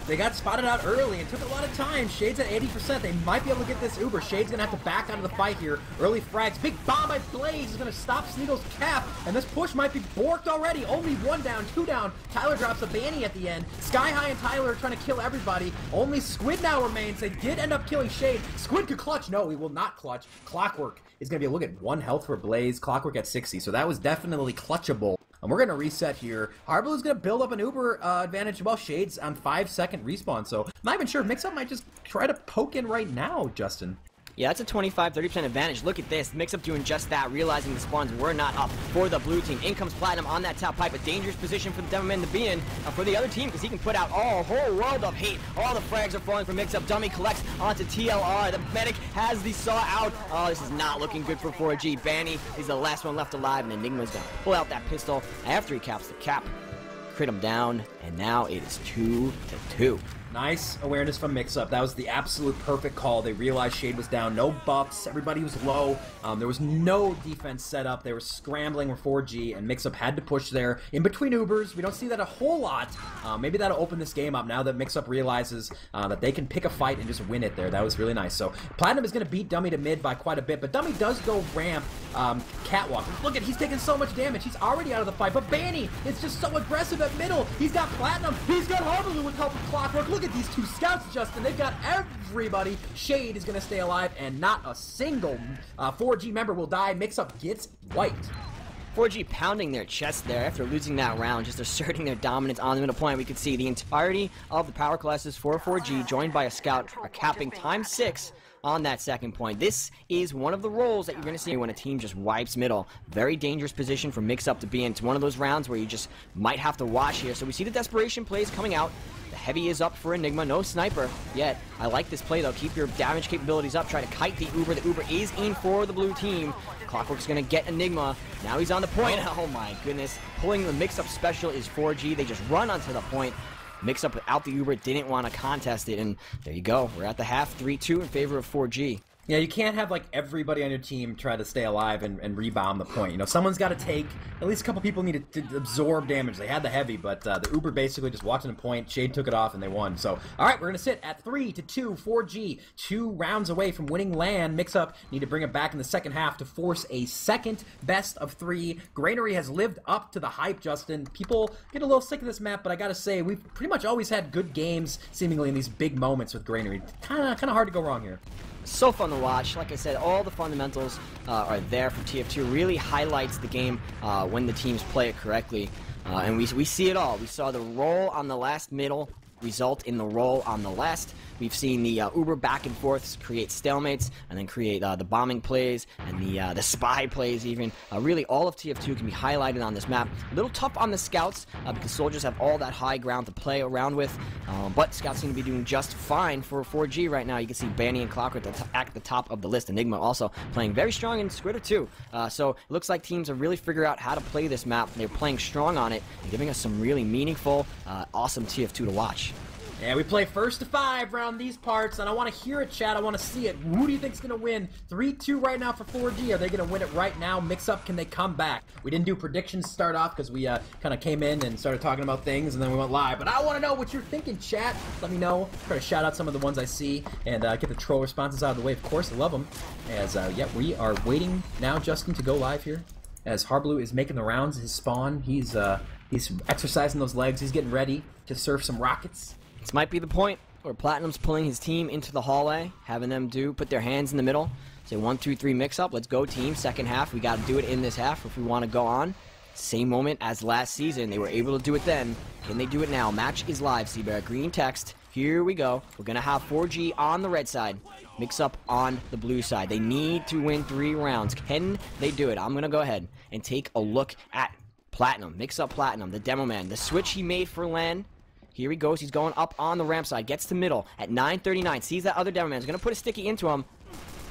They got spotted out early and took a lot of time. Shade's at 80%. They might be able to get this Uber. Shade's going to have to back out of the fight here. Early frags. Big bomb by Blaze is going to stop Sneagle's cap, and this push might be borked already. Only 1 down, 2 down. Tyler drops a banny at the end. Sky High and Tyler are trying to kill everybody. Only Squid now remains. They did end up killing Shade. Squid could clutch. No, he will not clutch. Clockwork is going to be a look at 1 health for Blaze. Clockwork at 60, so that was definitely clutchable. And we're going to reset here. Harbor is going to build up an Uber advantage while Shade's on 5-second respawn, so I'm not even sure. Mix Up might just try to poke in right now, Justin. Yeah, that's a 25-30% advantage. Look at this. Mix Up doing just that, realizing the spawns were not up for the blue team. In comes Platinum on that top pipe. A dangerous position for the Demoman to be in for the other team because he can put out a whole world of hate. All the frags are falling for Mix Up. Dummy collects onto TLR. The medic has the saw out. Oh, this is not looking good for 4G. Banny is the last one left alive, and Enigma's going to pull out that pistol after he caps the cap. Crit him down, and now it is 2-2. Nice awareness from Mix Up. That was the absolute perfect call. They realized Shade was down. No buffs. Everybody was low. There was no defense set up. They were scrambling with 4G, and Mix Up had to push there. In between Ubers, we don't see that a whole lot. Maybe that'll open this game up now that Mix Up realizes that they can pick a fight and just win it there. That was really nice. So Platinum is going to beat Dummy to mid by quite a bit, but Dummy does go ramp catwalk. Look at, he's taking so much damage. He's already out of the fight, but Banny is just so aggressive at middle. He's got Platinum. He's got Harbaloo with help of Clockwork. Look at these 2 scouts, Justin. They've got everybody. Shade is going to stay alive, and not a single 4G member will die. Mix Up gets wiped. 4G pounding their chest there after losing that round, just asserting their dominance on the middle point. We could see the entirety of the power classes for 4G, joined by a scout, are capping ×6 on that second point. This is one of the roles that you're going to see when a team just wipes middle. Very dangerous position for Mix Up to be in. It's one of those rounds where you just might have to watch here. So we see the desperation plays coming out. The heavy is up for Enigma. No sniper yet. I like this play, though. Keep your damage capabilities up. Try to kite the Uber. The Uber is in for the blue team. Clockwork's going to get Enigma. Now he's on the point. Oh, my goodness. Pulling the Mix Up special is 4G. They just run onto the point. Mix Up without the Uber, didn't want to contest it, and there you go. We're at the half, 3-2 in favor of 4G. Yeah, you can't have, like, everybody on your team try to stay alive and rebound the point. You know, someone's got to take, at least a couple people need to absorb damage. They had the heavy, but the Uber basically just walked in the point, Shade took it off, and they won. So, all right, we're going to sit at 3-2, 4G, 2 rounds away from winning LAN. Mix Up need to bring it back in the second half to force a second best of 3. Granary has lived up to the hype, Justin. People get a little sick of this map, but I got to say, we've pretty much always had good games, seemingly, in these big moments with Granary. Kind of hard to go wrong here. So fun to watch. Like I said, all the fundamentals are there for TF2. Really highlights the game when the teams play it correctly. And we see it all. We saw the roll on the last middle result in the roll on the last. We've seen the Uber back and forths create stalemates and then create the bombing plays and the spy plays even. Really, all of TF2 can be highlighted on this map. A little tough on the scouts because soldiers have all that high ground to play around with, but scouts seem to be doing just fine for 4G right now. You can see Banny and Clockwork at the top of the list. Enigma also playing very strong in Squitter too. So it looks like teams are really figuring out how to play this map. They're playing strong on it and giving us some really meaningful, awesome TF2 to watch. Yeah, we play first to 5 around these parts, and I want to hear it, chat. I want to see it. Who do you think's going to win? 3-2 right now for 4G. Are they going to win it right now? Mix Up, can they come back? We didn't do predictions to start off because we kind of came in and started talking about things, and then we went live. But I want to know what you're thinking, chat. Let me know. Try to shout out some of the ones I see and get the troll responses out of the way. Of course, I love them. As, yeah, we are waiting now, Justin, to go live here. As Harbaloo is making the rounds, his spawn. He's exercising those legs. He's getting ready to surf some rockets. This might be the point where Platinum's pulling his team into the hallway, having them put their hands in the middle. Say 1, 2, 3 mix up. Let's go team. Second half. We got to do it in this half if we want to go on. Same moment as last season. They were able to do it then. Can they do it now? Match is live, Seabear. Green text. Here we go. We're going to have 4G on the red side. Mix Up on the blue side. They need to win 3 rounds. Can they do it? I'm going to go ahead and take a look at Platinum. Mix Up Platinum, the demo man. The switch he made for LAN. Here he goes. He's going up on the ramp side. Gets to middle at 9:39. Sees that other demo man. He's going to put a sticky into him.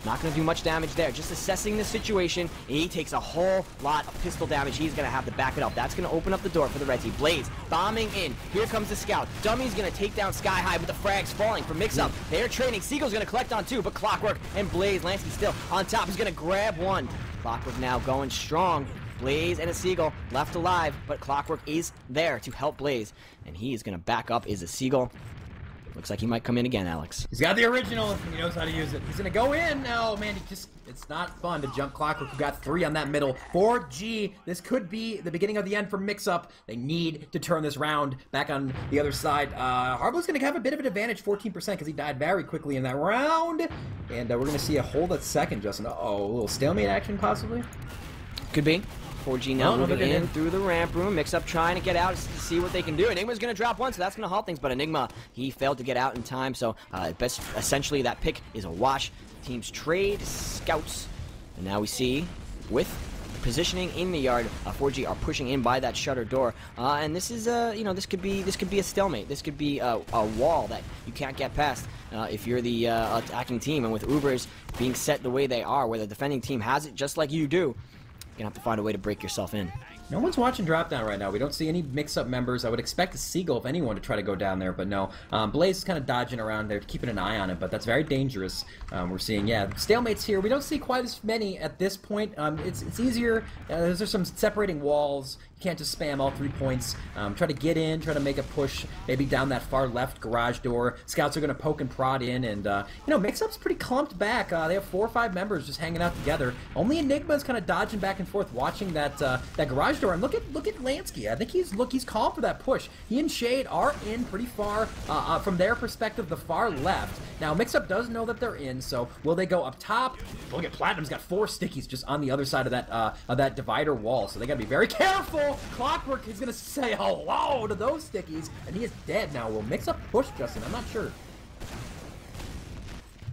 Not going to do much damage there. Just assessing the situation. And he takes a whole lot of pistol damage. He's going to have to back it up. That's going to open up the door for the red team. Blaze bombing in. Here comes the scout. Dummy's going to take down Sky High with the frags falling for Mix Up. They're trading. Seagull's going to collect on 2, but Clockwork and Blaze. Lansky still on top. He's going to grab 1. Clockwork now going strong. Blaze and a Seagull left alive, but Clockwork is there to help Blaze. And he is going to back up is a Seagull. Looks like he might come in again, Alex. He's got the original, and he knows how to use it. He's gonna go in. Oh man, it's not fun to jump Clockwork, who got 3 on that middle. 4G, this could be the beginning of the end for Mix Up. They need to turn this round back on the other side. Harblu's gonna have a bit of an advantage, 14%, because he died very quickly in that round. And we're gonna see a hold at second, Justin. Uh-oh, a little stalemate action, possibly? Could be. 4G now moving in through the ramp room. Mix Up trying to get out to see what they can do. Enigma's going to drop 1, so that's going to halt things, but Enigma, he failed to get out in time, so essentially that pick is a wash. Teams trade scouts, and now we see with positioning in the yard, 4G are pushing in by that shutter door, and this is this could be a stalemate. This could be a wall that you can't get past if you're the attacking team. And with Ubers being set the way they are, where the defending team has it just like you do, you're gonna have to find a way to break yourself in. No one's watching Drop Down right now. We don't see any mix-up members. I would expect a Seagull, if anyone, to try to go down there, but no. Blaze is kind of dodging around there, keeping an eye on it, but that's very dangerous. We're seeing, yeah, stalemates here. We don't see quite as many at this point. It's easier. There's some separating walls. You can't just spam all 3 points. Try to get in, try to make a push, maybe down that far left garage door. Scouts are going to poke and prod in, and, Mix-Up's pretty clumped back. They have 4 or 5 members just hanging out together. Only Enigma's kind of dodging back and forth, watching that garage door. And look at Lansky. I think he's calm for that push. He and Shade are in pretty far, from their perspective, the far left. Now, Mix-Up does know that they're in, so will they go up top? Look at Platinum's got 4 stickies just on the other side of that divider wall, so they gotta be very careful. Clockwork is gonna say hello to those stickies, and he is dead now. Will Mix-Up push, Justin? I'm not sure.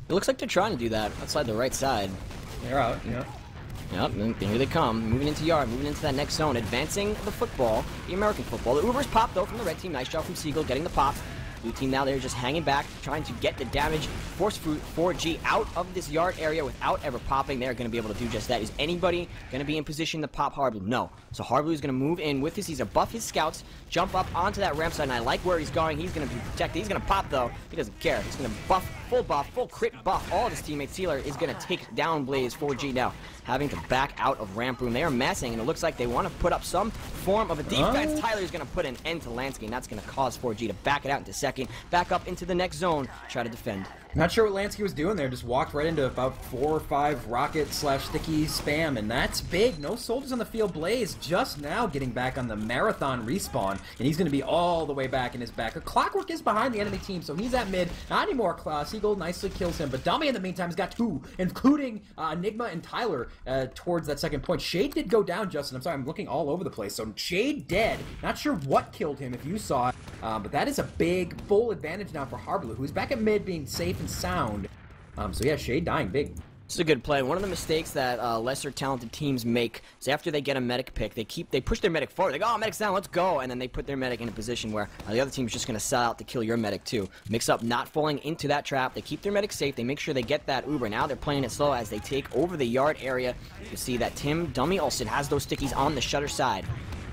It looks like they're trying to do that outside the right side. They're out, yeah. Yep, and here they come, moving into yard, moving into that next zone, advancing the football, the American football. The Ubers pop, though, from the red team. Nice job from Seagull getting the pop. Blue team now, they're just hanging back, trying to get the damage, force 4G out of this yard area without ever popping. They're going to be able to do just that. Is anybody going to be in position to pop Hardblue? No. So Hardblue is going to move in with his. He's going to buff his scouts, jump up onto that ramp side, and I like where he's going. He's going to be protected. He's going to pop, though. He doesn't care. He's going to buff, full crit buff. All of his teammates. Sealer is going to take down Blaze. 4G now having to back out of ramp room. They are massing, and it looks like they want to put up some form of a defense. Tyler is going to put an end to Lansky, and that's going to cause 4G to back it out into second, back up into the next zone, try to defend. Not sure what Lansky was doing there. Just walked right into about 4 or 5 rocket/sticky spam, and that's big. No soldiers on the field. Blaze just now getting back on the marathon respawn, and he's going to be all the way back in his back. Clockwork is behind the enemy team, so he's at mid. Not anymore. Seagull nicely kills him, but Dummy in the meantime has got 2, including Enigma and Tyler towards that second point. Shade did go down, Justin. I'm sorry, I'm looking all over the place. So Shade dead. Not sure what killed him if you saw it, but that is a big, full advantage now for Harblu, who's back at mid being safe and sound. So yeah, Shade dying big. It's a good play. One of the mistakes that lesser talented teams make is after they get a medic pick, they push their medic forward. They go, oh, medic's down, let's go. And then they put their medic in a position where the other team's just going to sell out to kill your medic too. Mix Up not falling into that trap. They keep their medic safe. They make sure they get that Uber. Now they're playing it slow as they take over the yard area. You see that Tim Dummy Olsen has those stickies on the shutter side.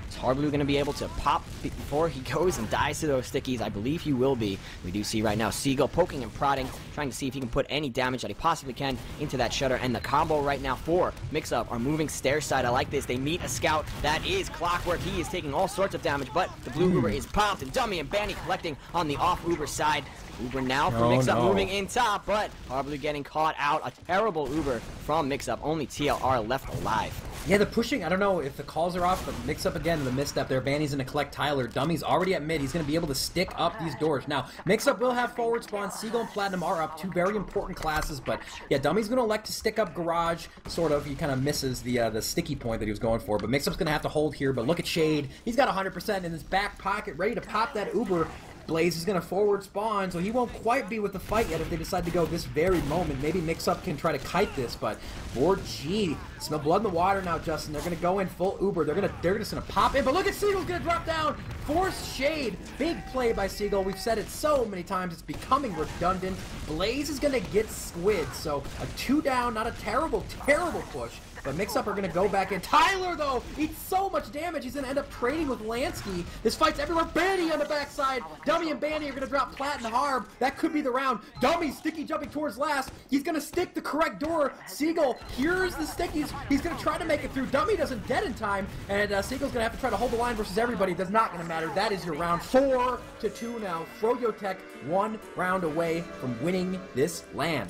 Is Hardblue going to be able to pop before he goes and dies to those stickies? I believe he will be. We do see right now Seagull poking and prodding, trying to see if he can put any damage that he possibly can into that shutter. And the combo right now for Mix Up are moving stair side. I like this. They meet a scout. That is Clockwork. He is taking all sorts of damage, but the blue Uber is popped, and Dummy and Banny collecting on the off Uber side. Uber now for Mix Up moving in top, but Harblu getting caught out. A terrible Uber from Mix Up. Only TLR left alive. Yeah, the pushing, I don't know if the calls are off, but mix up again the misstep there. Banny's going to collect Tyler. Dummy's already at mid. He's going to be able to stick up these doors. Now, mix up will have forward spawn. Seagull and Platinum are up. Two very important classes, but yeah, Dummy's going to elect to stick up garage, sort of. He kind of misses the sticky point that he was going for, but mix up's going to have to hold here. But look at Shade. He's got 100% in his back pocket, ready to pop that Uber. Blaze is going to forward spawn, so he won't quite be with the fight yet if they decide to go this very moment. Maybe Mix-Up can try to kite this, but 4G, smell blood in the water now, Justin. They're going to go in full Uber. They're just going to pop in, but look at Seagull's going to drop down. Force Shade. Big play by Seagull. We've said it so many times. It's becoming redundant. Blaze is going to get squid, so a 2 down, not a terrible, terrible push. But Mix-Up are going to go back in. Tyler, though, eats so much damage. He's going to end up trading with Lansky. This fight's everywhere. Banny on the backside. Dummy and Banny are going to drop Plat and Harb. That could be the round. Dummy sticky jumping towards last. He's going to stick the correct door. Seagull hears the stickies. He's going to try to make it through. Dummy doesn't get in time. And Seagull's going to have to try to hold the line versus everybody. That's not going to matter. That is your round. 4-2 now. Froyotech 1 round away from winning this LAN.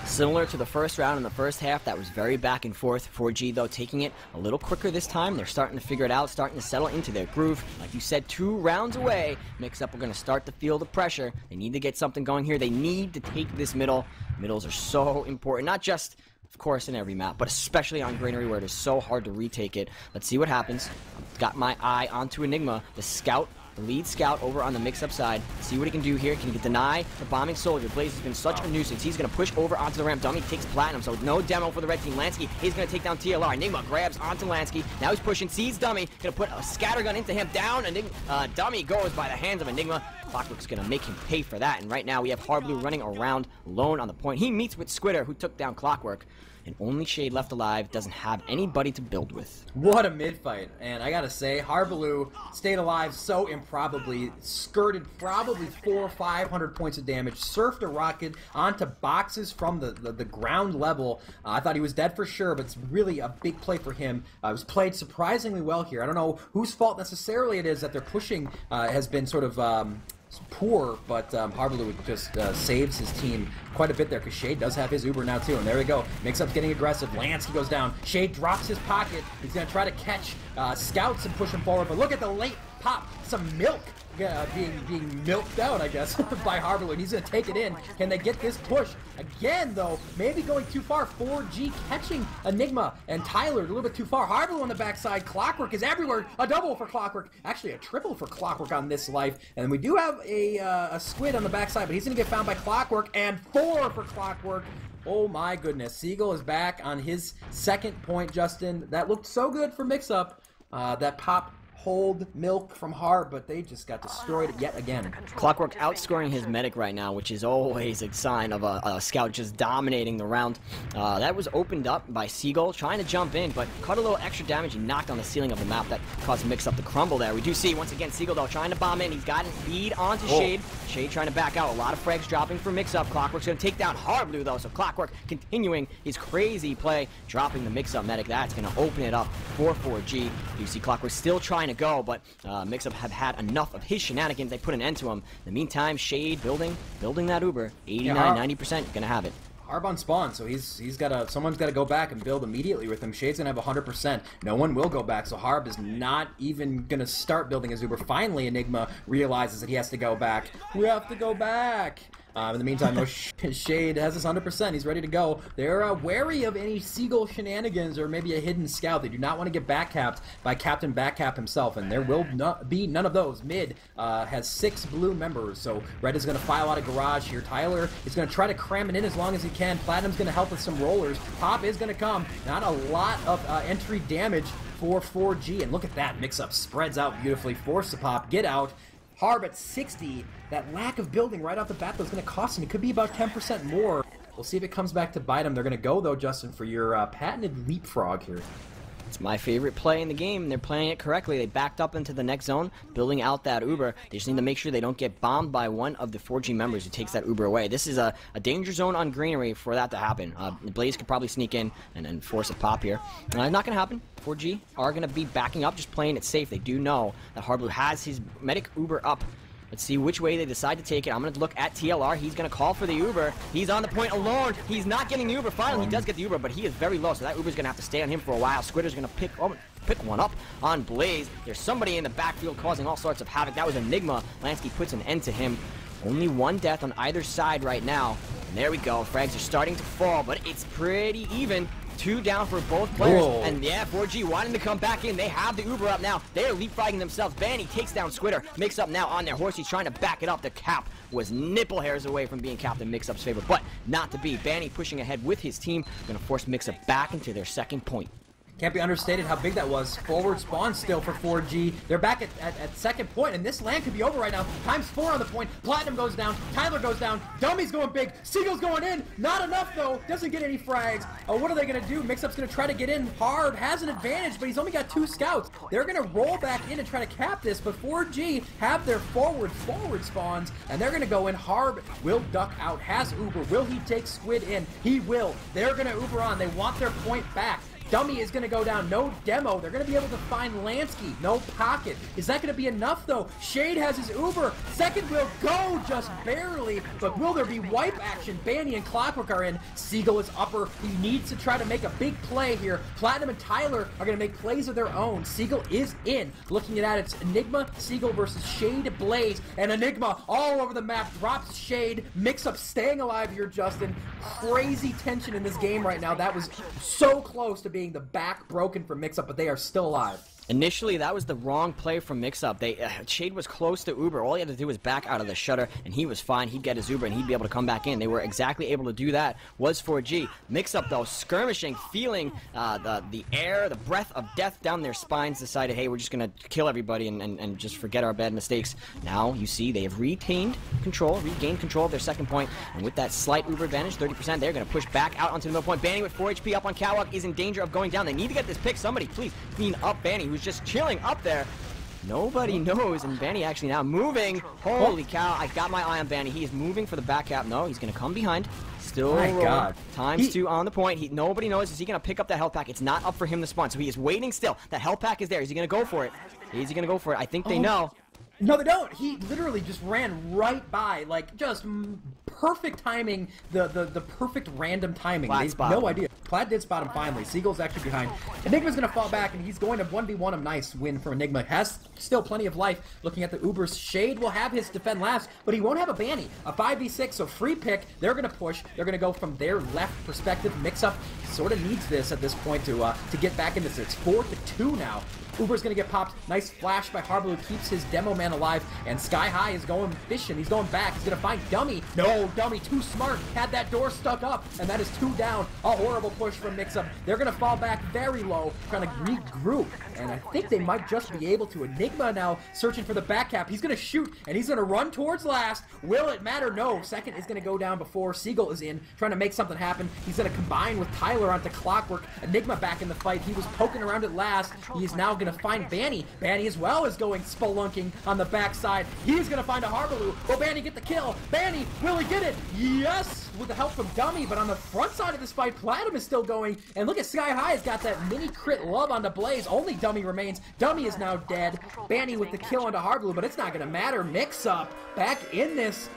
Similar to the first round in the first half, that was very back and forth. 4G, though, taking it a little quicker this time. They're starting to figure it out, starting to settle into their groove. Like you said, 2 rounds away. Mix-Up are going to start to feel the pressure. They need to get something going here. They need to take this middle. Middles are so important, not just, of course, in every map, but especially on Granary where it is so hard to retake it. Let's see what happens. I've got my eye onto Enigma, the scout. The lead scout over on the mix-up side. See what he can do here. Can he deny the bombing soldier? Blaze has been such a nuisance. He's going to push over onto the ramp. Dummy takes Platinum, so no demo for the red team. Lansky is going to take down TLR. Enigma grabs onto Lansky. Now he's pushing. Sees Dummy. Going to put a scattergun into him. Down. Dummy goes by the hands of Enigma. Clockwork's going to make him pay for that. And right now we have Hardblue running around alone on the point. He meets with Squitter, who took down Clockwork. And only Shade left alive, doesn't have anybody to build with. What a mid-fight. And I gotta say, Hardblue stayed alive so improbably, skirted probably 400 or 500 points of damage, surfed a rocket onto boxes from the ground level. I thought he was dead for sure, but it's really a big play for him. It was played surprisingly well here. I don't know whose fault necessarily it is that their pushing has been sort of poor, but Hardblue just saves his team quite a bit there because Shade does have his Uber now too, and there we go. Mix-Up's getting aggressive. Lansky goes down. Shade drops his pocket. He's going to try to catch scouts and push him forward, but look at the late pop. Some milk being milked out, I guess, by Hardblue, and he's going to take it in. Can they get this push? Again, though, maybe going too far. 4G catching Enigma and Tyler a little bit too far. Hardblue on the backside. Clockwork is everywhere. A double for Clockwork. Actually, a triple for Clockwork on this life. And we do have a squid on the backside, but he's going to get found by Clockwork, and 4 for Clockwork. Oh my goodness. Seagull is back on his second point, Justin. That looked so good for Mix-Up. That pop hold milk from Harb, but they just got destroyed yet again. Clockwork outscoring his medic right now, which is always a sign of a scout just dominating the round. That was opened up by Seagull trying to jump in, but caught a little extra damage and knocked on the ceiling of the map. That caused Mix-Up to crumble there. We do see, once again, Seagull, though, trying to bomb in. He's got his lead onto Shade. Shade trying to back out. A lot of frags dropping for Mix-Up. Clockwork's going to take down Hardblue, though, so Clockwork continuing his crazy play, dropping the Mix-Up medic. That's going to open it up for 4G. You see Clockwork still trying to go, but Mix-Up have had enough of his shenanigans. They put an end to him. In the meantime, Shade building that Uber. 89-90%, gonna have it. Harb on spawn, so he's got someone's got to go back and build immediately with him. Shade's gonna have 100%. No one will go back, so Harb is not even gonna start building his Uber. Finally, Enigma realizes that he has to go back. We have to go back. In the meantime, Shade has his 100%. He's ready to go. They're wary of any Seagull shenanigans or maybe a hidden scout. They do not want to get backcapped by Captain Backcap himself, and there will not be none of those. Mid has 6 blue members, so Red is going to file out of garage here. Tyler is going to try to cram it in as long as he can. Platinum's going to help with some rollers. Pop is going to come. Not a lot of entry damage for 4G, and look at that. Mix-Up spreads out beautifully. Force the pop. Get out. Harb at 60. That lack of building right off the bat, though, is going to cost him. It could be about 10% more. We'll see if it comes back to bite him. They're going to go, though, Justin, for your patented leapfrog here. It's my favorite play in the game. They're playing it correctly. They backed up into the next zone, building out that Uber. They just need to make sure they don't get bombed by one of the 4G members who takes that Uber away. This is a danger zone on Greenery for that to happen. Blaze could probably sneak in and force a pop here. Not going to happen. 4G are going to be backing up, just playing it safe. They do know that Hardblue has his medic Uber up. Let's see which way they decide to take it. I'm going to look at TLR. He's going to call for the Uber. He's on the point alone. He's not getting the Uber. Finally, he does get the Uber, but he is very low, so that Uber's going to have to stay on him for a while. Squidder's going to pick one up on Blaze. There's somebody in the backfield causing all sorts of havoc. That was Enigma. Lansky puts an end to him. Only one death on either side right now. And there we go. Frags are starting to fall, but it's pretty even. 2 down for both players. Whoa. And yeah, 4G wanting to come back in. They have the Uber up now. They are leapfrogging themselves. Banny takes down Squitter. Mix-Up now on their horse. He's trying to back it up. The cap was nipple hairs away from being capped in Mix-Up's favor, but not to be. Banny pushing ahead with his team. Going to force Mix-Up back into their second point. Can't be understated how big that was. Forward spawn still for 4G. They're back at second point, and this land could be over right now. Times 4 on the point. Platinum goes down. Tyler goes down. Dummy's going big. Seagull's going in. Not enough, though. Doesn't get any frags. Oh, what are they going to do? Mix-Up's going to try to get in hard. Has an advantage, but he's only got 2 scouts. They're going to roll back in and try to cap this, but 4G have their forward spawns, and they're going to go in hard. Will duck out. Has Uber. Will he take Squid in? He will. They're going to Uber on. They want their point back. Dummy is going to go down. No demo. They're going to be able to find Lansky. No pocket. Is that going to be enough, though? Shade has his Uber. Second will go just barely, but will there be wipe action? Banny and Clockwork are in. Seagull is upper. He needs to try to make a big play here. Platinum and Tyler are going to make plays of their own. Seagull is in. Looking at it's Enigma, Seagull versus Shade, Blaze, and Enigma all over the map. Drops Shade. Mix-Up staying alive here, Justin. Crazy tension in this game right now. That was so close to being the back broken for Mix-Up, but they are still alive. Initially, that was the wrong play from Mix-Up. Shade was close to Uber. All he had to do was back out of the shutter, and he was fine. He'd get his Uber, and he'd be able to come back in. They were exactly able to do that. Was 4G. Mix-Up, though, skirmishing, feeling the air, the breath of death down their spines, decided, hey, we're just going to kill everybody and just forget our bad mistakes. Now, you see, they have regained control of their second point, and with that slight Uber advantage, 30%, they're going to push back out onto the middle point. Banny with 4 HP up on Catwalk is in danger of going down. They need to get this pick. Somebody, please, clean up Banny, who's just chilling up there. Nobody knows, and Banny actually now moving. Holy cow, I got my eye on Banny. He is moving for the back cap. No, he's going to come behind. Still rolling. Times 2 on the point. Nobody knows. Is he going to pick up that health pack? It's not up for him to spawn, so he is waiting still. That health pack is there. Is he going to go for it? Is he going to go for it? I think they know. No, they don't. He literally just ran right by, like, just perfect timing, the perfect random timing. They have no idea. Plaid did spot him finally. Seagull's actually behind. Enigma's going to fall back, and he's going to 1v1 him. Nice win for Enigma. Has still plenty of life. Looking at the Ubers, Shade will have his defend last, but he won't have a Banny. A 5v6, so free pick. They're going to push. They're going to go from their left perspective. Mix-Up sort of needs this at this point to get back in this. It's 4-2 now. Uber's going to get popped. Nice flash by Harblue. Keeps his demo man alive. And Sky High is going fishing. He's going back. He's going to find Dummy. No, Dummy, too smart. Had that door stuck up. And that is 2 down. A horrible push from Mix-Up. They're going to fall back very low. Trying to regroup. And I think they might just be able to. Enigma now searching for the back cap. He's going to shoot. And he's going to run towards last. Will it matter? No. Second is going to go down before Seagull is in. Trying to make something happen. He's going to combine with Tyler onto Clockwork. Enigma back in the fight. He was poking around at last. He is now going to find Banny. Banny as well is going spelunking on the backside. He's going to find a Harbaloo. Will Banny get the kill? Banny, will he get it? Yes! With the help from Dummy, but on the front side of this fight, Platinum is still going. And look at Sky High has got that mini crit love onto Blaze. Only Dummy remains. Dummy is now dead. Banny with the kill onto Harbaloo, but it's not going to matter. Mix-Up back in this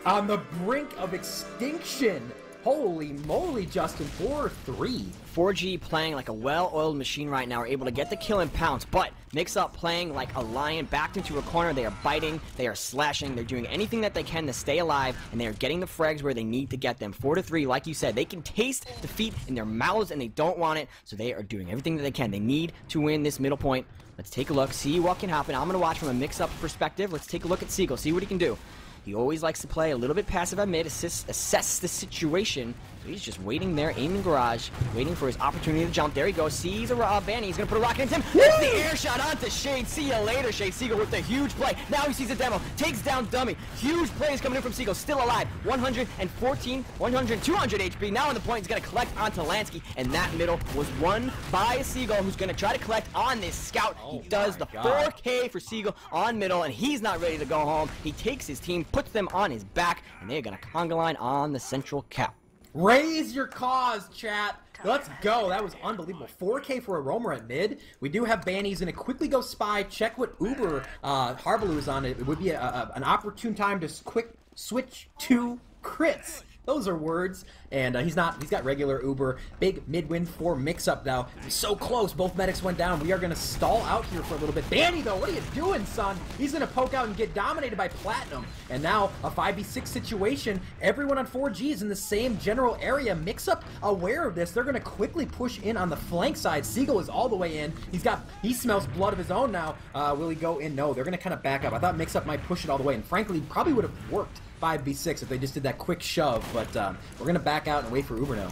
on the brink of extinction. Holy moly, Justin, 4-3. 4G playing like a well-oiled machine right now, are able to get the kill and pounce, but Mix-Up playing like a lion, backed into a corner. They are biting, they are slashing, they're doing anything that they can to stay alive, and they are getting the frags where they need to get them. 4-3, like you said, they can taste defeat in their mouths, and they don't want it, so they are doing everything that they can. They need to win this middle point. Let's take a look, see what can happen. I'm going to watch from a Mix-Up perspective. Let's take a look at Seagull, see what he can do. He always likes to play a little bit passive at mid, assess the situation. So he's just waiting there in the garage, waiting for his opportunity to jump. There he goes. Sees a Banny. He's going to put a rocket into him. It's the air shot onto Shade. See you later, Shade. Seagull with the huge play. Now he sees a demo. Takes down Dummy. Huge plays coming in from Seagull. Still alive. 200 HP. Now on the point, he's going to collect onto Lansky. And that middle was won by Seagull, who's going to try to collect on this scout. He does the 4K for Seagull on middle, and he's not ready to go home. He takes his team, puts them on his back, and they're going to conga line on the central cap. Raise your cause, chat. Let's go. That was unbelievable. 4K for a roamer at mid. We do have Banny. He's going to quickly go spy, check what Uber Harbaloo is on. It would be an opportune time to quick switch to crits. Those are words. And he's got regular Uber. Big mid-win for mix-up now. So close. Both medics went down. We are going to stall out here for a little bit. Banny, though, what are you doing, son? He's going to poke out and get dominated by Platinum. And now a 5v6 situation. Everyone on 4G is in the same general area. Mix-up aware of this. They're going to quickly push in on the flank side. Seagull is all the way in. He smells blood of his own now. Will he go in? No, they're going to kind of back up. I thought Mix-up might push it all the way. And frankly, probably would have worked 5v6 if they just did that quick shove. But we're going to back out and wait for Uber now.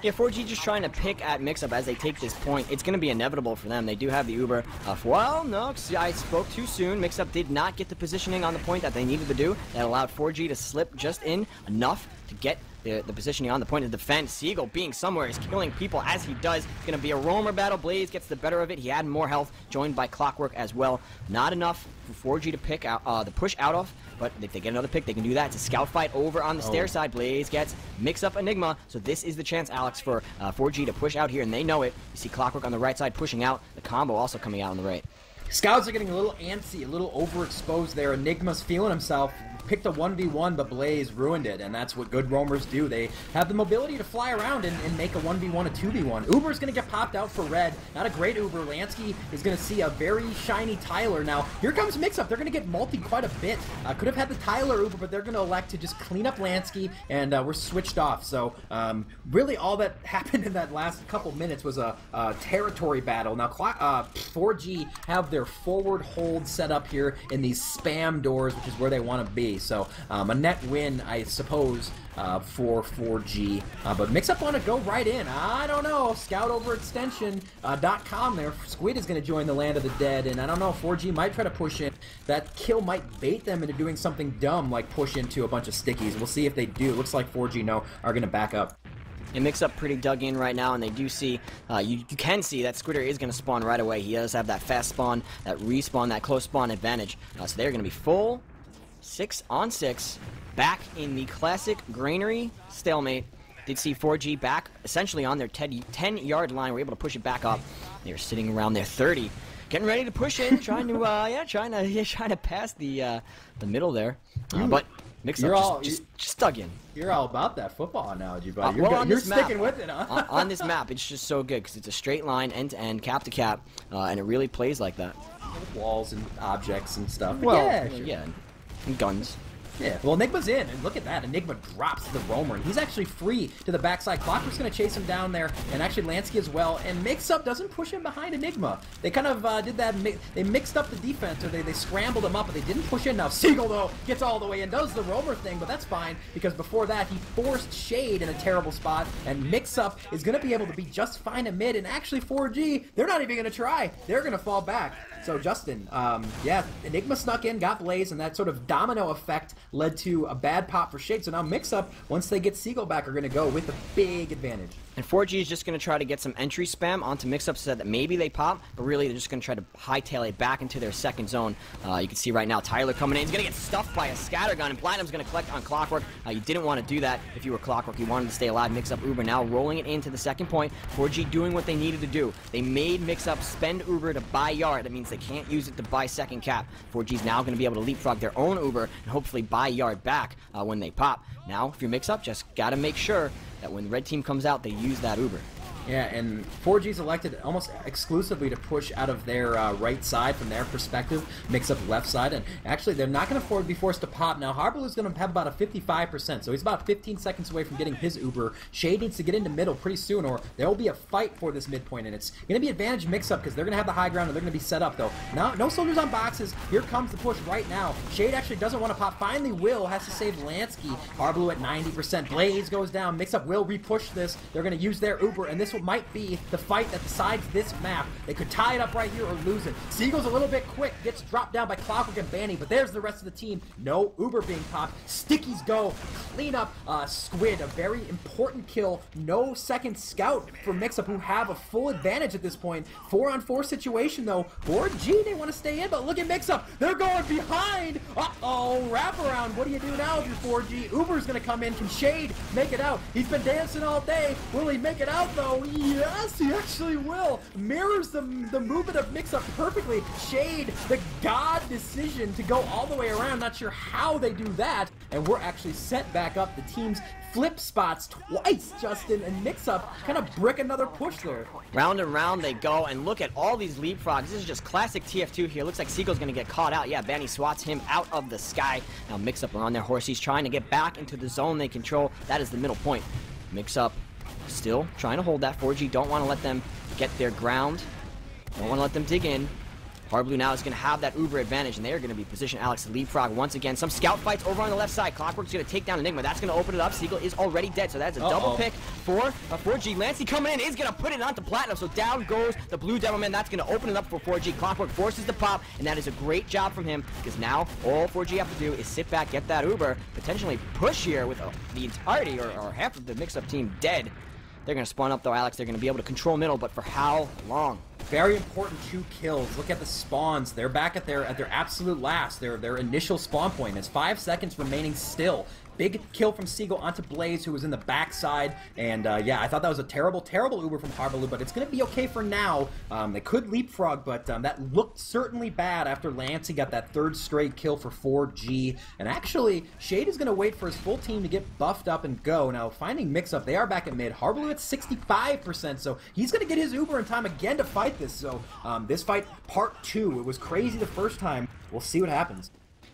Yeah, 4G just trying to pick at Mix-Up as they take this point. It's going to be inevitable for them. They do have the Uber. Well, no, I spoke too soon. Mix-Up did not get the positioning on the point that they needed to do. That allowed 4G to slip just in enough to get the positioning on the point of defense. Seagull being somewhere is killing people as he does. It's going to be a roamer battle. Blaze gets the better of it. He had more health, joined by Clockwork as well. Not enough for 4G to pick out the push out of. But if they get another pick, they can do that. It's a scout fight over on the stair side. Blaze gets Mix-Up Enigma. So this is the chance, Alex, for 4G to push out here, and they know it. You see Clockwork on the right side pushing out. The combo also coming out on the right. Scouts are getting a little antsy, a little overexposed there. Enigma's feeling himself. Picked a 1v1, but Blaze ruined it, and that's what good roamers do. They have the mobility to fly around and make a 1v1, a 2v1. Uber's going to get popped out for red. Not a great Uber. Lansky is going to see a very shiny Tyler. Now, here comes Mix-Up. They're going to get multi quite a bit. Could have had the Tyler Uber, but they're going to elect to just clean up Lansky, and we're switched off. So, really all that happened in that last couple minutes was a territory battle. Now, 4G have their forward hold set up here in these spam doors, which is where they want to be. So a net win, I suppose, for 4G. But Mix-Up want to go right in. I don't know. ScoutOverExtension.com there. Squid is going to join the land of the dead, and I don't know. 4G might try to push in. That kill might bait them into doing something dumb like push into a bunch of stickies. We'll see if they do. It looks like 4G are going to back up. It Mix-Up pretty dug in right now, and they do see, you can see that Squitter is going to spawn right away. He does have that fast spawn, that respawn, that close spawn advantage. So they're going to be full 6-on-6 back in the classic granary stalemate. Did see 4G back essentially on their 10-yard line. We're able to push it back up. They're sitting around their 30, getting ready to push in, trying to trying to pass the middle there. But Mix-Up just dug in. You're all about that football analogy, bud. You're sticking with it, huh? On this map, it's just so good because it's a straight line, end-to-end, cap-to-cap, and it really plays like that. With walls and objects and stuff. Well, yeah, sure. Yeah, and guns. Yeah, well, Enigma's in, and look at that. Enigma drops the roamer, and he's actually free to the backside. Clockwork's going to chase him down there, and actually Lansky as well. And Mix-Up doesn't push him behind Enigma. They kind of did that. They mixed up the defense, or they scrambled him up, but they didn't push in. Now Seagull, though, gets all the way in, does the roamer thing, but that's fine, because before that, he forced Shade in a terrible spot, and Mix-Up is going to be able to be just fine at mid, and actually 4G, they're not even going to try. They're going to fall back. So, Justin, yeah, Enigma snuck in, got Blaze, and that sort of domino effect led to a bad pop for Shade. So now Mix-Up, once they get Seagull back, are going to go with a big advantage. And 4G is just going to try to get some entry spam onto Mix-Up so that maybe they pop, but really they're just going to try to hightail it back into their second zone. You can see right now Tyler coming in. He's going to get stuffed by a scattergun, and Platinum's going to collect on Clockwork. You didn't want to do that if you were Clockwork. You wanted to stay alive. Mix-Up Uber now rolling it into the second point. 4G doing what they needed to do. They made Mix-Up spend Uber to buy yard. That means they can't use it to buy second cap. 4G's now going to be able to leapfrog their own Uber and hopefully buy yard back when they pop. Now, if you're Mix-Up, just got to make sure that when the red team comes out, they use that Uber. Yeah, and 4G's elected almost exclusively to push out of their right side from their perspective, Mix-Up left side, and actually they're not going to be forced to pop. Now, Harbaloo's going to have about a 55%, so he's about 15 seconds away from getting his Uber. Shade needs to get into middle pretty soon, or there will be a fight for this midpoint, and it's going to be advantage Mix-Up because they're going to have the high ground and they're going to be set up, though. Now, no soldiers on boxes. Here comes the push right now. Shade actually doesn't want to pop. Finally, Will has to save Lansky. Harbaloo at 90%. Blaze goes down. Mix-Up will re-push this. They're going to use their Uber, and this might be the fight that decides this map. They could tie it up right here or lose it. Seagull's a little bit quick, gets dropped down by Clockwork and Banny, but there's the rest of the team. No Uber being popped. Stickies go, clean up Squid, a very important kill. No second scout for Mix-Up, who have a full advantage at this point. 4-on-4 situation though. 4G, they want to stay in, but look at Mix-Up. They're going behind. Uh-oh, wraparound. What do you do now if you're 4G? Uber's going to come in. Can Shade make it out? He's been dancing all day. Will he make it out though? Yes, he actually will. Mirrors the movement of Mix-Up perfectly. Shade, the god decision to go all the way around. Not sure how they do that. And we're actually set back up. The teams flip spots twice, Justin, and Mix-Up kind of brick another push there. Round and round they go, and look at all these leapfrogs. This is just classic TF2 here. Looks like Seagull's going to get caught out. Yeah, Banny swats him out of the sky. Now Mix-Up are on their horses, trying to get back into the zone they control. That is the middle point. Mix-Up still trying to hold that. 4G don't want to let them get their ground. Don't want to let them dig in. Hardblue now is going to have that Uber advantage, and they are going to be positioned Alex to leapfrog once again. Some scout fights over on the left side. Clockwork's going to take down Enigma. That's going to open it up. Seagull is already dead, so that's a double pick for 4G. Lancey coming in is going to put it onto Platinum, so down goes the Blue Devilman. That's going to open it up for 4G. Clockwork forces the pop, and that is a great job from him, because now all 4G have to do is sit back, get that Uber, potentially push here with the entirety or half of the Mix-Up team dead. They're going to spawn up, though, Alex. They're going to be able to control middle, but for how long? Very important 2 kills. Look at the spawns. They're back at their absolute last, their initial spawn point. There's 5 seconds remaining still. Big kill from Seagull onto Blaze, who was in the backside. And yeah, I thought that was a terrible, terrible Uber from Harbaloo, but it's going to be okay for now. They could leapfrog, but that looked certainly bad after Lancey got that 3rd straight kill for 4G. And actually, Shade is going to wait for his full team to get buffed up and go. Now, finding Mix-Up, they are back at mid. Harbaloo at 65%, so he's going to get his Uber in time again to fight this. So this fight, part 2, it was crazy the first time. We'll see what happens.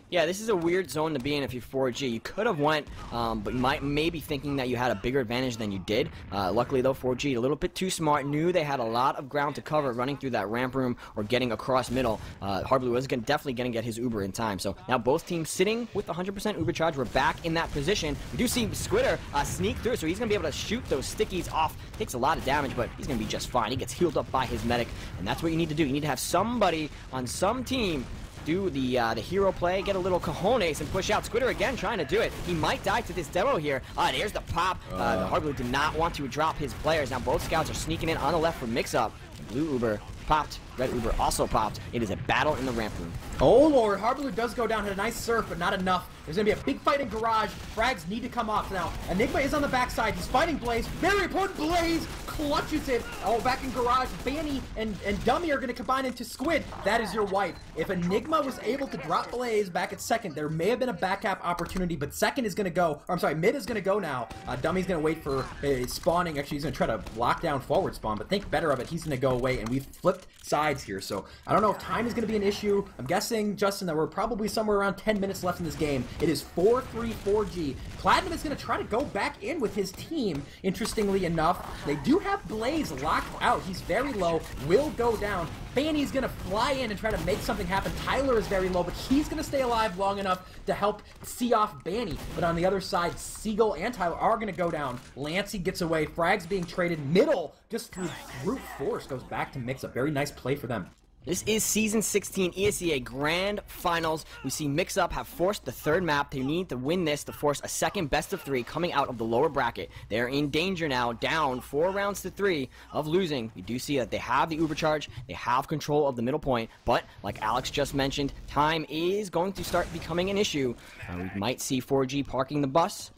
Yeah, this is a weird zone to be in if you're 4G. You could have went, but you might maybe thinking that you had a bigger advantage than you did. Luckily, though, 4G a little bit too smart, knew they had a lot of ground to cover running through that ramp room or getting across middle. Harbaloo was definitely going to get his Uber in time. So now both teams sitting with 100% Uber charge. We're back in that position. We do see Squitter sneak through, so he's going to be able to shoot those stickies off. Takes a lot of damage, but he's going to be just fine. He gets healed up by his medic, and that's what you need to do. You need to have somebody on some team do the hero play, get a little cojones and push out. Squitter again trying to do it. He might die to this demo here. There's the pop. The Harbaloo did not want to drop his players. Now both scouts are sneaking in on the left for Mix-Up. Blue Uber popped. Red Uber also popped. It is a battle in the ramp room. Oh lord, Harbaloo does go down, hit a nice surf, but not enough. There's going to be a big fight in Garage. Frags need to come off now. Enigma is on the backside. He's fighting Blaze. Very important. Blaze clutches it. Oh, back in Garage. Banny and Dummy are going to combine into Squid. That is your wipe. If Enigma was able to drop Blaze back at second, there may have been a back-cap opportunity, but second is going to go. Or, I'm sorry, mid is going to go now. Dummy's going to wait for spawning. Actually, he's going to try to lock down forward spawn, but think better of it. He's going to go away, and we've flipped sides here. So I don't know if time is going to be an issue. I'm guessing, Justin, that we're probably somewhere around 10 minutes left in this game. It is 4-3-4G. Platinum is going to try to go back in with his team, interestingly enough. They do have Blaze locked out. He's very low, will go down. Banny's going to fly in and try to make something happen. Tyler is very low, but he's going to stay alive long enough to help see off Banny. But on the other side, Seagull and Tyler are going to go down. Lancey gets away. Frags being traded middle just through brute force. Goes back to Mix-Up. Very nice play for them. This is Season 16 ESEA Grand Finals. We see Mix-Up have forced the 3rd map. They need to win this to force a second best-of-3 coming out of the lower bracket. They're in danger now, down 4 rounds to 3 of losing. We do see that they have the Uber charge. They have control of the middle point. But, like Alex just mentioned, time is going to start becoming an issue. We might see 4G parking the bus.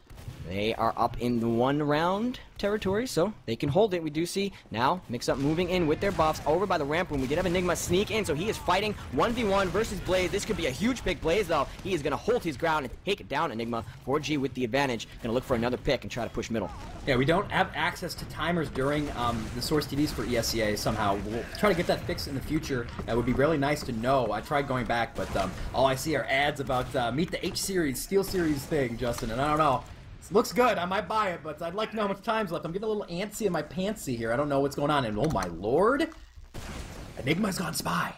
They are up in the 1-round territory, so they can hold it. We do see now Mix-Up moving in with their buffs over by the ramp room. We did have Enigma sneak in, so he is fighting 1v1 versus Blaze. This could be a huge pick. Blaze, though, he is going to hold his ground and take it down. Enigma, 4G with the advantage. Going to look for another pick and try to push middle. Yeah, we don't have access to timers during the source TVs for ESEA somehow. We'll try to get that fixed in the future. That would be really nice to know. I tried going back, but all I see are ads about Meet the H-Series, Steel Series thing, Justin, and I don't know. Looks good. I might buy it, but I'd like to know how much time's left. I'm getting a little antsy in my pantsy here. I don't know what's going on. And oh my lord, Enigma's gone spy.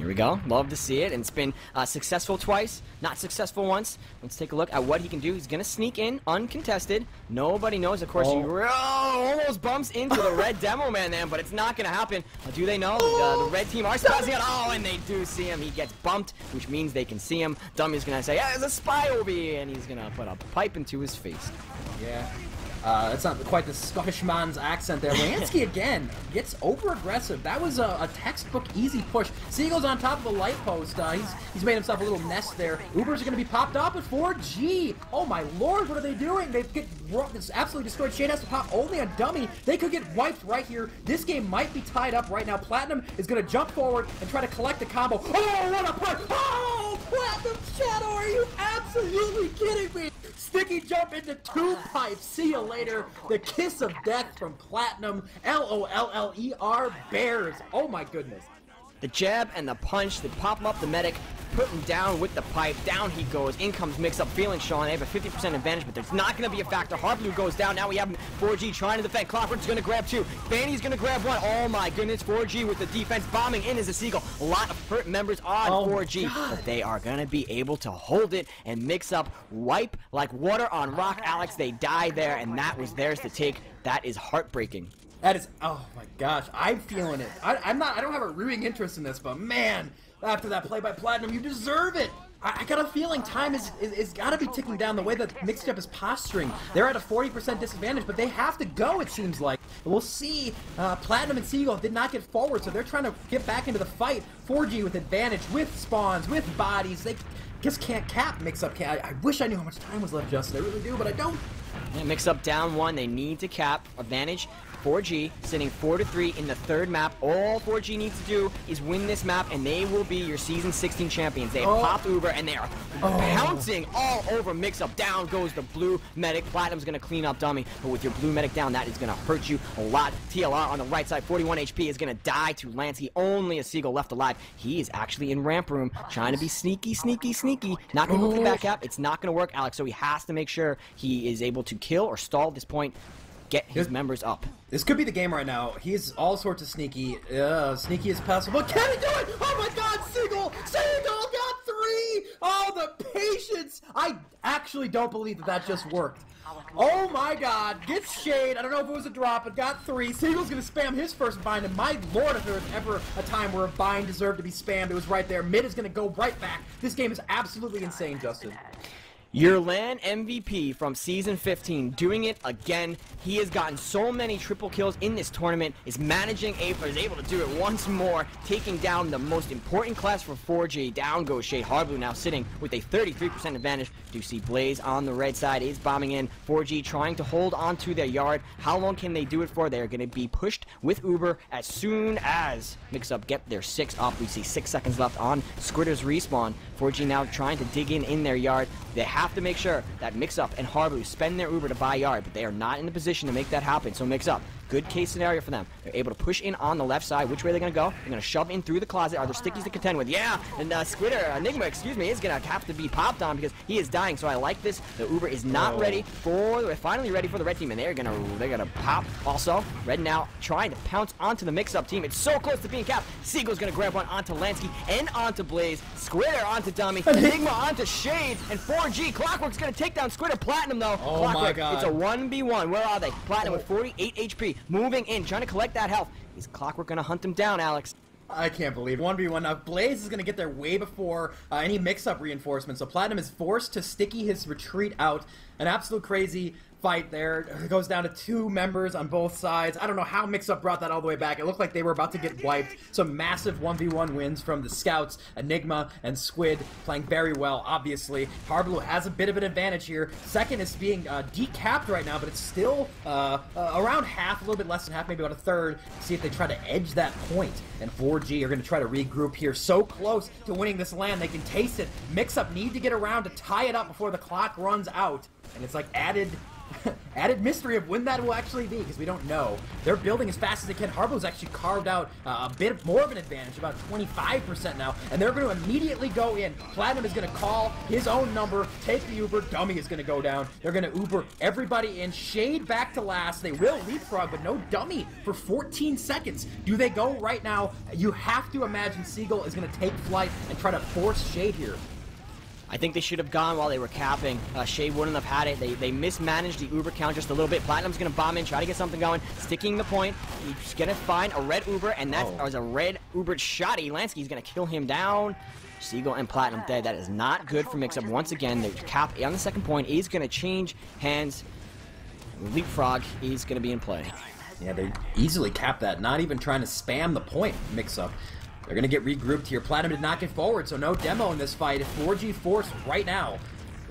Here we go. Love to see it. And it's been successful twice, not successful once. Let's take a look at what he can do. He's going to sneak in uncontested. Nobody knows. Of course, he almost bumps into the red demo man there, but it's not going to happen. Do they know? The red team are spazzing out. Oh, and they do see him. He gets bumped, which means they can see him. Dummy's going to say, yeah, there's a spy over here, and he's going to put a pipe into his face. Yeah. That's not quite the Scottish man's accent there. Lansky again gets over-aggressive. That was a textbook easy push. Siegel's on top of the light post. He's made himself a little nest there. Ubers are going to be popped off at 4G. Oh my lord, what are they doing? They get absolutely destroyed. Shade has to pop only on Dummy. They could get wiped right here. This game might be tied up right now. Platinum is going to jump forward and try to collect the combo. Oh, what a push! Oh, Platinum Shadow, are you absolutely kidding me? Sticky jump into 2 pipes. See you later. The kiss of death from Platinum. LOLLER Bears. Oh my goodness. The jab and the punch that pop him up the medic, put him down with the pipe. Down he goes. In comes Mix-Up, feeling Sean. They have a 50% advantage, but there's not going to be a factor. Hardblue goes down. Now we have 4G trying to defend. Clockwork's going to grab 2. Banny's going to grab 1. Oh my goodness. 4G with the defense bombing in as a Seagull. A lot of hurt members on 4G, but they are going to be able to hold it and Mix-Up wipe like water on rock. Alex, they die there, and that was theirs to take. That is heartbreaking. That is, oh my gosh, I'm feeling it. I don't have a rooting interest in this, but man, after that play by Platinum, you deserve it. I got a feeling time is gotta be ticking down the way that Mix-Up is posturing. They're at a 40% disadvantage, but they have to go, it seems like. We'll see. Platinum and Seagull did not get forward, so they're trying to get back into the fight. 4G with advantage, with spawns, with bodies. They just can't cap Mix-Up. I wish I knew how much time was left, Justin. I really do, but I don't. Yeah, Mix-Up down 1. They need to cap. Advantage. 4G sitting 4-3 in the 3rd map. All 4G needs to do is win this map, and they will be your Season 16 champions. They have popped Uber, and they are pouncing all over Mix-Up. Down goes the blue medic. Platinum's going to clean up Dummy, but with your blue medic down, that is going to hurt you a lot. TLR on the right side, 41 HP, is going to die to Lansky. Only a Seagull left alive. He is actually in ramp room, trying to be sneaky, sneaky, sneaky. Not going to go for the back cap. It's not going to work, Alex, so he has to make sure he is able to kill or stall at this point. Get his members up. This could be the game right now. He's all sorts of sneaky. Sneaky as possible. Can he do it? Oh my god, Seagull! Seagull got 3! Oh, the patience! I actually don't believe that just worked. Oh my god, gets Shade. I don't know if it was a drop, but got 3. Seagull's gonna spam his first bind, and my lord, if there was ever a time where a bind deserved to be spammed, it was right there. Mid is gonna go right back. This game is absolutely insane, Justin. Your LAN MVP from Season 15, doing it again. He has gotten so many triple kills in this tournament, is managing Aper, is able to do it once more, taking down the most important class for 4G. Down goes Shade. Hardblue now sitting with a 33% advantage. Do see Blaze on the red side is bombing in. 4G trying to hold on to their yard. How long can they do it for? They're going to be pushed with Uber as soon as Mix-Up get their 6 up. We see 6 seconds left on Squidder's respawn. 4G now trying to dig in their yard. They have to make sure that Mix-Up and Hardblue spend their Uber to buy yard, but they are not in the position to make that happen. So Mix-Up, good case scenario for them. They're able to push in on the left side. Which way are they going to go? They're going to shove in through the closet. Are there stickies to contend with? Yeah, and Enigma, excuse me, is going to have to be popped on because he is dying. So I like this. The Uber is not ready finally ready for the red team, and they're gonna pop. Also, Red now trying to pounce onto the Mix-Up team. It's so close to being capped. Seagull's going to grab one onto Lansky and onto Blaze. Squitter onto Dummy. Enigma onto Shade, and 4G. Clockwork's going to take down Squitter. Platinum, though. Oh Clockwork, my god. It's a 1v1. Where are they? Platinum with 48 HP. Moving in, trying to collect that health. Is Clockwork going to hunt him down, Alex? I can't believe it. 1v1 now. Blaze is going to get there way before any Mix-Up reinforcements, so Platinum is forced to sticky his retreat out. An absolute crazy fight there. It goes down to 2 members on both sides. I don't know how Mix-Up brought that all the way back. It looked like they were about to get wiped. Some massive 1v1 wins from the Scouts, Enigma, and Squid playing very well, obviously. Hardblue has a bit of an advantage here. Second is being decapped right now, but it's still around half, a little bit less than half, maybe about a third. See if they try to edge that point. And 4G are going to try to regroup here. So close to winning this LAN, they can taste it. Mix-Up need to get around to tie it up before the clock runs out. And it's like added added mystery of when that will actually be, because we don't know. They're building as fast as they can. Harbaugh's actually carved out a bit more of an advantage, about 25% now, and they're going to immediately go in. Platinum is going to call his own number, take the Uber. Dummy is going to go down. They're going to Uber everybody in. Shade back to last. They will leapfrog, but no Dummy for 14 seconds. Do they go right now? You have to imagine Seagull is going to take flight and try to force Shade here. I think they should have gone while they were capping. Shade wouldn't have had it. They mismanaged the Uber count just a little bit. Platinum's going to bomb in, try to get something going, sticking the point. He's going to find a red Uber, and that was a red Ubered shotty. Lansky's going to kill him down. Seagull and Platinum dead. That is not good for Mix-Up. Once again, the cap on the second point is going to change hands. Leapfrog is going to be in play. Yeah, they easily capped that. Not even trying to spam the point Mix-Up. They're going to get regrouped here. Platinum did not get forward, so no demo in this fight. If 4G force right now,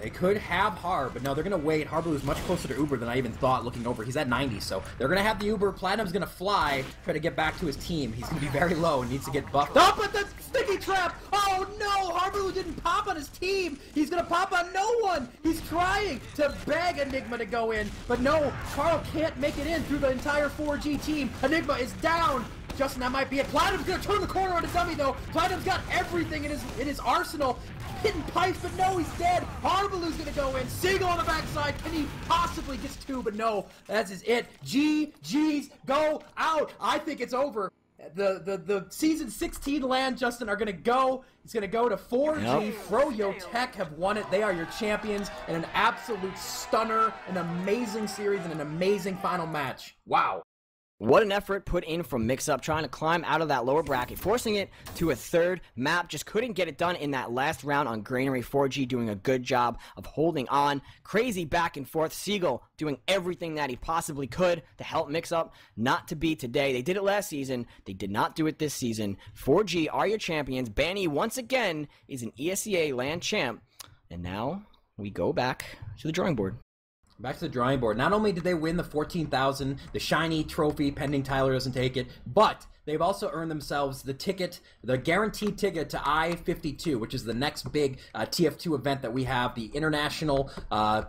they could have Harb, but no, they're going to wait. Harb is much closer to Uber than I even thought looking over. He's at 90, so they're going to have the Uber. Platinum's going to fly, try to get back to his team. He's going to be very low and needs to get buffed up, but the sticky trap! Oh no, Harb didn't pop on his team. He's going to pop on no one. He's trying to beg Enigma to go in, but no, Carl can't make it in through the entire 4G team. Enigma is down. Justin, that might be it. Platinum's gonna turn the corner on a dummy though. Platinum's got everything in his arsenal. Hitting pipes, but no, he's dead. Harbalu's gonna go in. Seagull on the backside. Can he possibly get two? But no, that's just it. GG's go out. I think it's over. The season 16 LAN, Justin, are gonna go. It's gonna go to 4G. Yep. Froyo Tech have won it. They are your champions, and an absolute stunner, an amazing series, and an amazing final match. Wow. What an effort put in from Mix-Up, trying to climb out of that lower bracket, forcing it to a third map. Just couldn't get it done in that last round on Granary. 4G doing a good job of holding on. Crazy back and forth. Seagull doing everything that he possibly could to help Mix-Up not to be today. They did it last season. They did not do it this season. 4G are your champions. Banny, once again, is an ESEA LAN champ. And now we go back to the drawing board. Back to the drawing board. Not only did they win the 14,000, the shiny trophy, pending Tyler doesn't take it, but they've also earned themselves the ticket, the guaranteed ticket to I-52, which is the next big TF2 event that we have, the International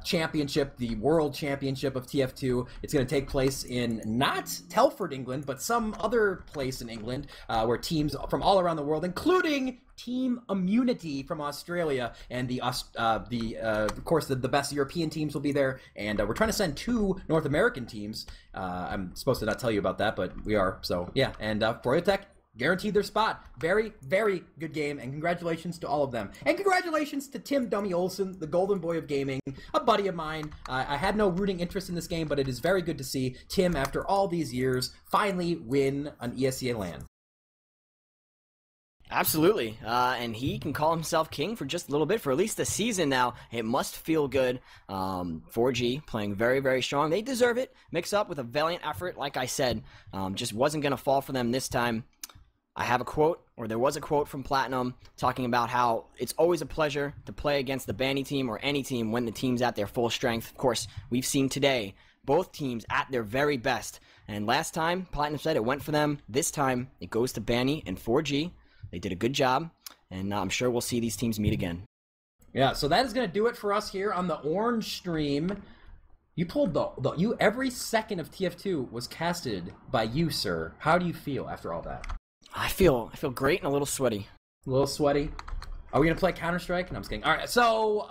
Championship, the World Championship of TF2. It's going to take place in not Telford, England, but some other place in England where teams from all around the world, including Team Immunity from Australia, and of course the best European teams will be there, and we're trying to send 2 North American teams. I'm supposed to not tell you about that, but we are, so yeah. And Froyo Tech guaranteed their spot. Very, very good game, and congratulations to all of them. And congratulations to Tim Dummy Olsen, the golden boy of gaming, a buddy of mine. I had no rooting interest in this game, but it is very good to see Tim, after all these years, finally win an ESEA LAN. Absolutely, and he can call himself king for just a little bit, for at least a season now. It must feel good. 4G playing very, very strong. They deserve it. Mix-Up with a valiant effort, like I said. Just wasn't going to fall for them this time. I have a quote, or there was a quote from Platinum talking about how it's always a pleasure to play against the Banny team or any team when the team's at their full strength. Of course, we've seen today both teams at their very best. And last time, Platinum said it went for them. This time, it goes to Banny and 4G. They did a good job, and I'm sure we'll see these teams meet again. Yeah, so that is going to do it for us here on the Orange stream. You pulled you every second of TF2 was casted by you, sir. How do you feel after all that? I feel great and a little sweaty. A little sweaty. Are we going to play Counter-Strike? No, I'm just kidding. All right, so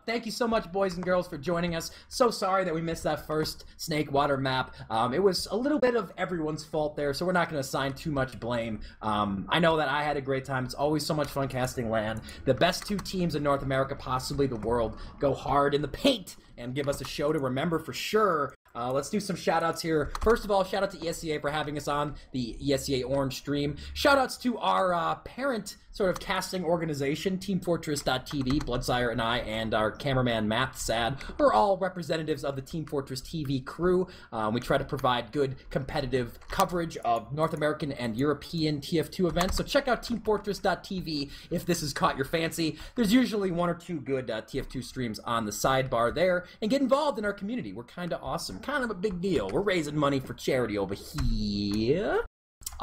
thank you so much, boys and girls, for joining us. So sorry that we missed that first Snake Water map. It was a little bit of everyone's fault there, so we're not going to assign too much blame. I know that I had a great time. It's always so much fun casting LAN. The best 2 teams in North America, possibly the world, go hard in the paint and give us a show to remember for sure. Let's do some shout-outs here. First of all, shout-out to ESEA for having us on the ESEA Orange stream. Shout-outs to our parent sort of casting organization, teamfortress.tv. Bloodsire and I and our cameraman, Matt Sad, are all representatives of the Team Fortress TV crew. We try to provide good competitive coverage of North American and European TF2 events, so check out teamfortress.tv if this has caught your fancy. There's usually 1 or 2 good TF2 streams on the sidebar there, and get involved in our community. We're kind of awesome. Kind of a big deal. We're raising money for charity over here.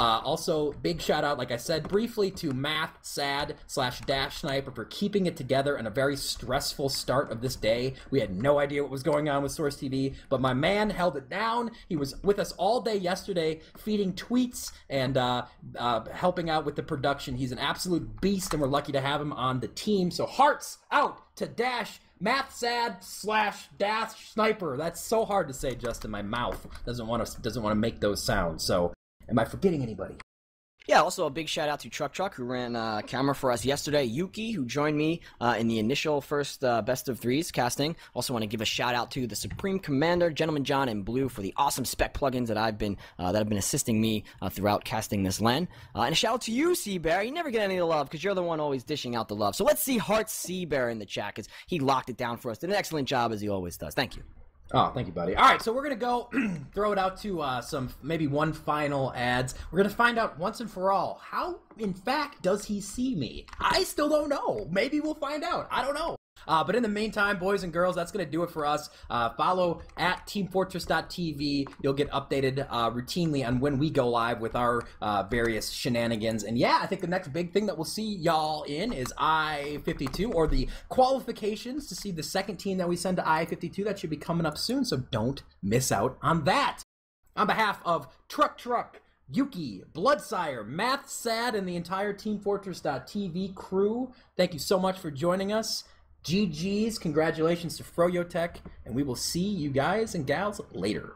Also, big shout out, like I said briefly, to MathSad/Dash Sniper for keeping it together in a very stressful start of this day. We had no idea what was going on with Source TV, but my man held it down. He was with us all day yesterday, feeding tweets and helping out with the production. He's an absolute beast, and we're lucky to have him on the team. So hearts out to MathSad/Dash Sniper. That's so hard to say just in my mouth. Doesn't want to make those sounds. So, am I forgetting anybody? Yeah, also a big shout out to Truck who ran camera for us yesterday. Yuki, who joined me in the initial first best of threes casting. Also want to give a shout out to the Supreme Commander, Gentleman John, and Blue for the awesome spec plugins that have been assisting me throughout casting this LAN. And a shout out to you, Seabear. You never get any of the love because you're the one always dishing out the love. So let's see Hearts Seabear in the chat because he locked it down for us. Did an excellent job as he always does. Thank you. Oh, thank you, buddy. All right, so we're going to go throw it out to maybe one final ads. We're going to find out once and for all, how, in fact, does he see me? I still don't know. Maybe we'll find out. I don't know. But in the meantime, boys and girls, that's going to do it for us. Follow at teamfortress.tv. You'll get updated routinely on when we go live with our various shenanigans. And yeah, I think the next big thing that we'll see y'all in is I-52, or the qualifications to see the second team that we send to I-52. That should be coming up soon, so don't miss out on that. On behalf of Truck, Yuki, Bloodsire, MathSad, and the entire teamfortress.tv crew, thank you so much for joining us. GG's, congratulations to Froyotech, and we will see you guys and gals later.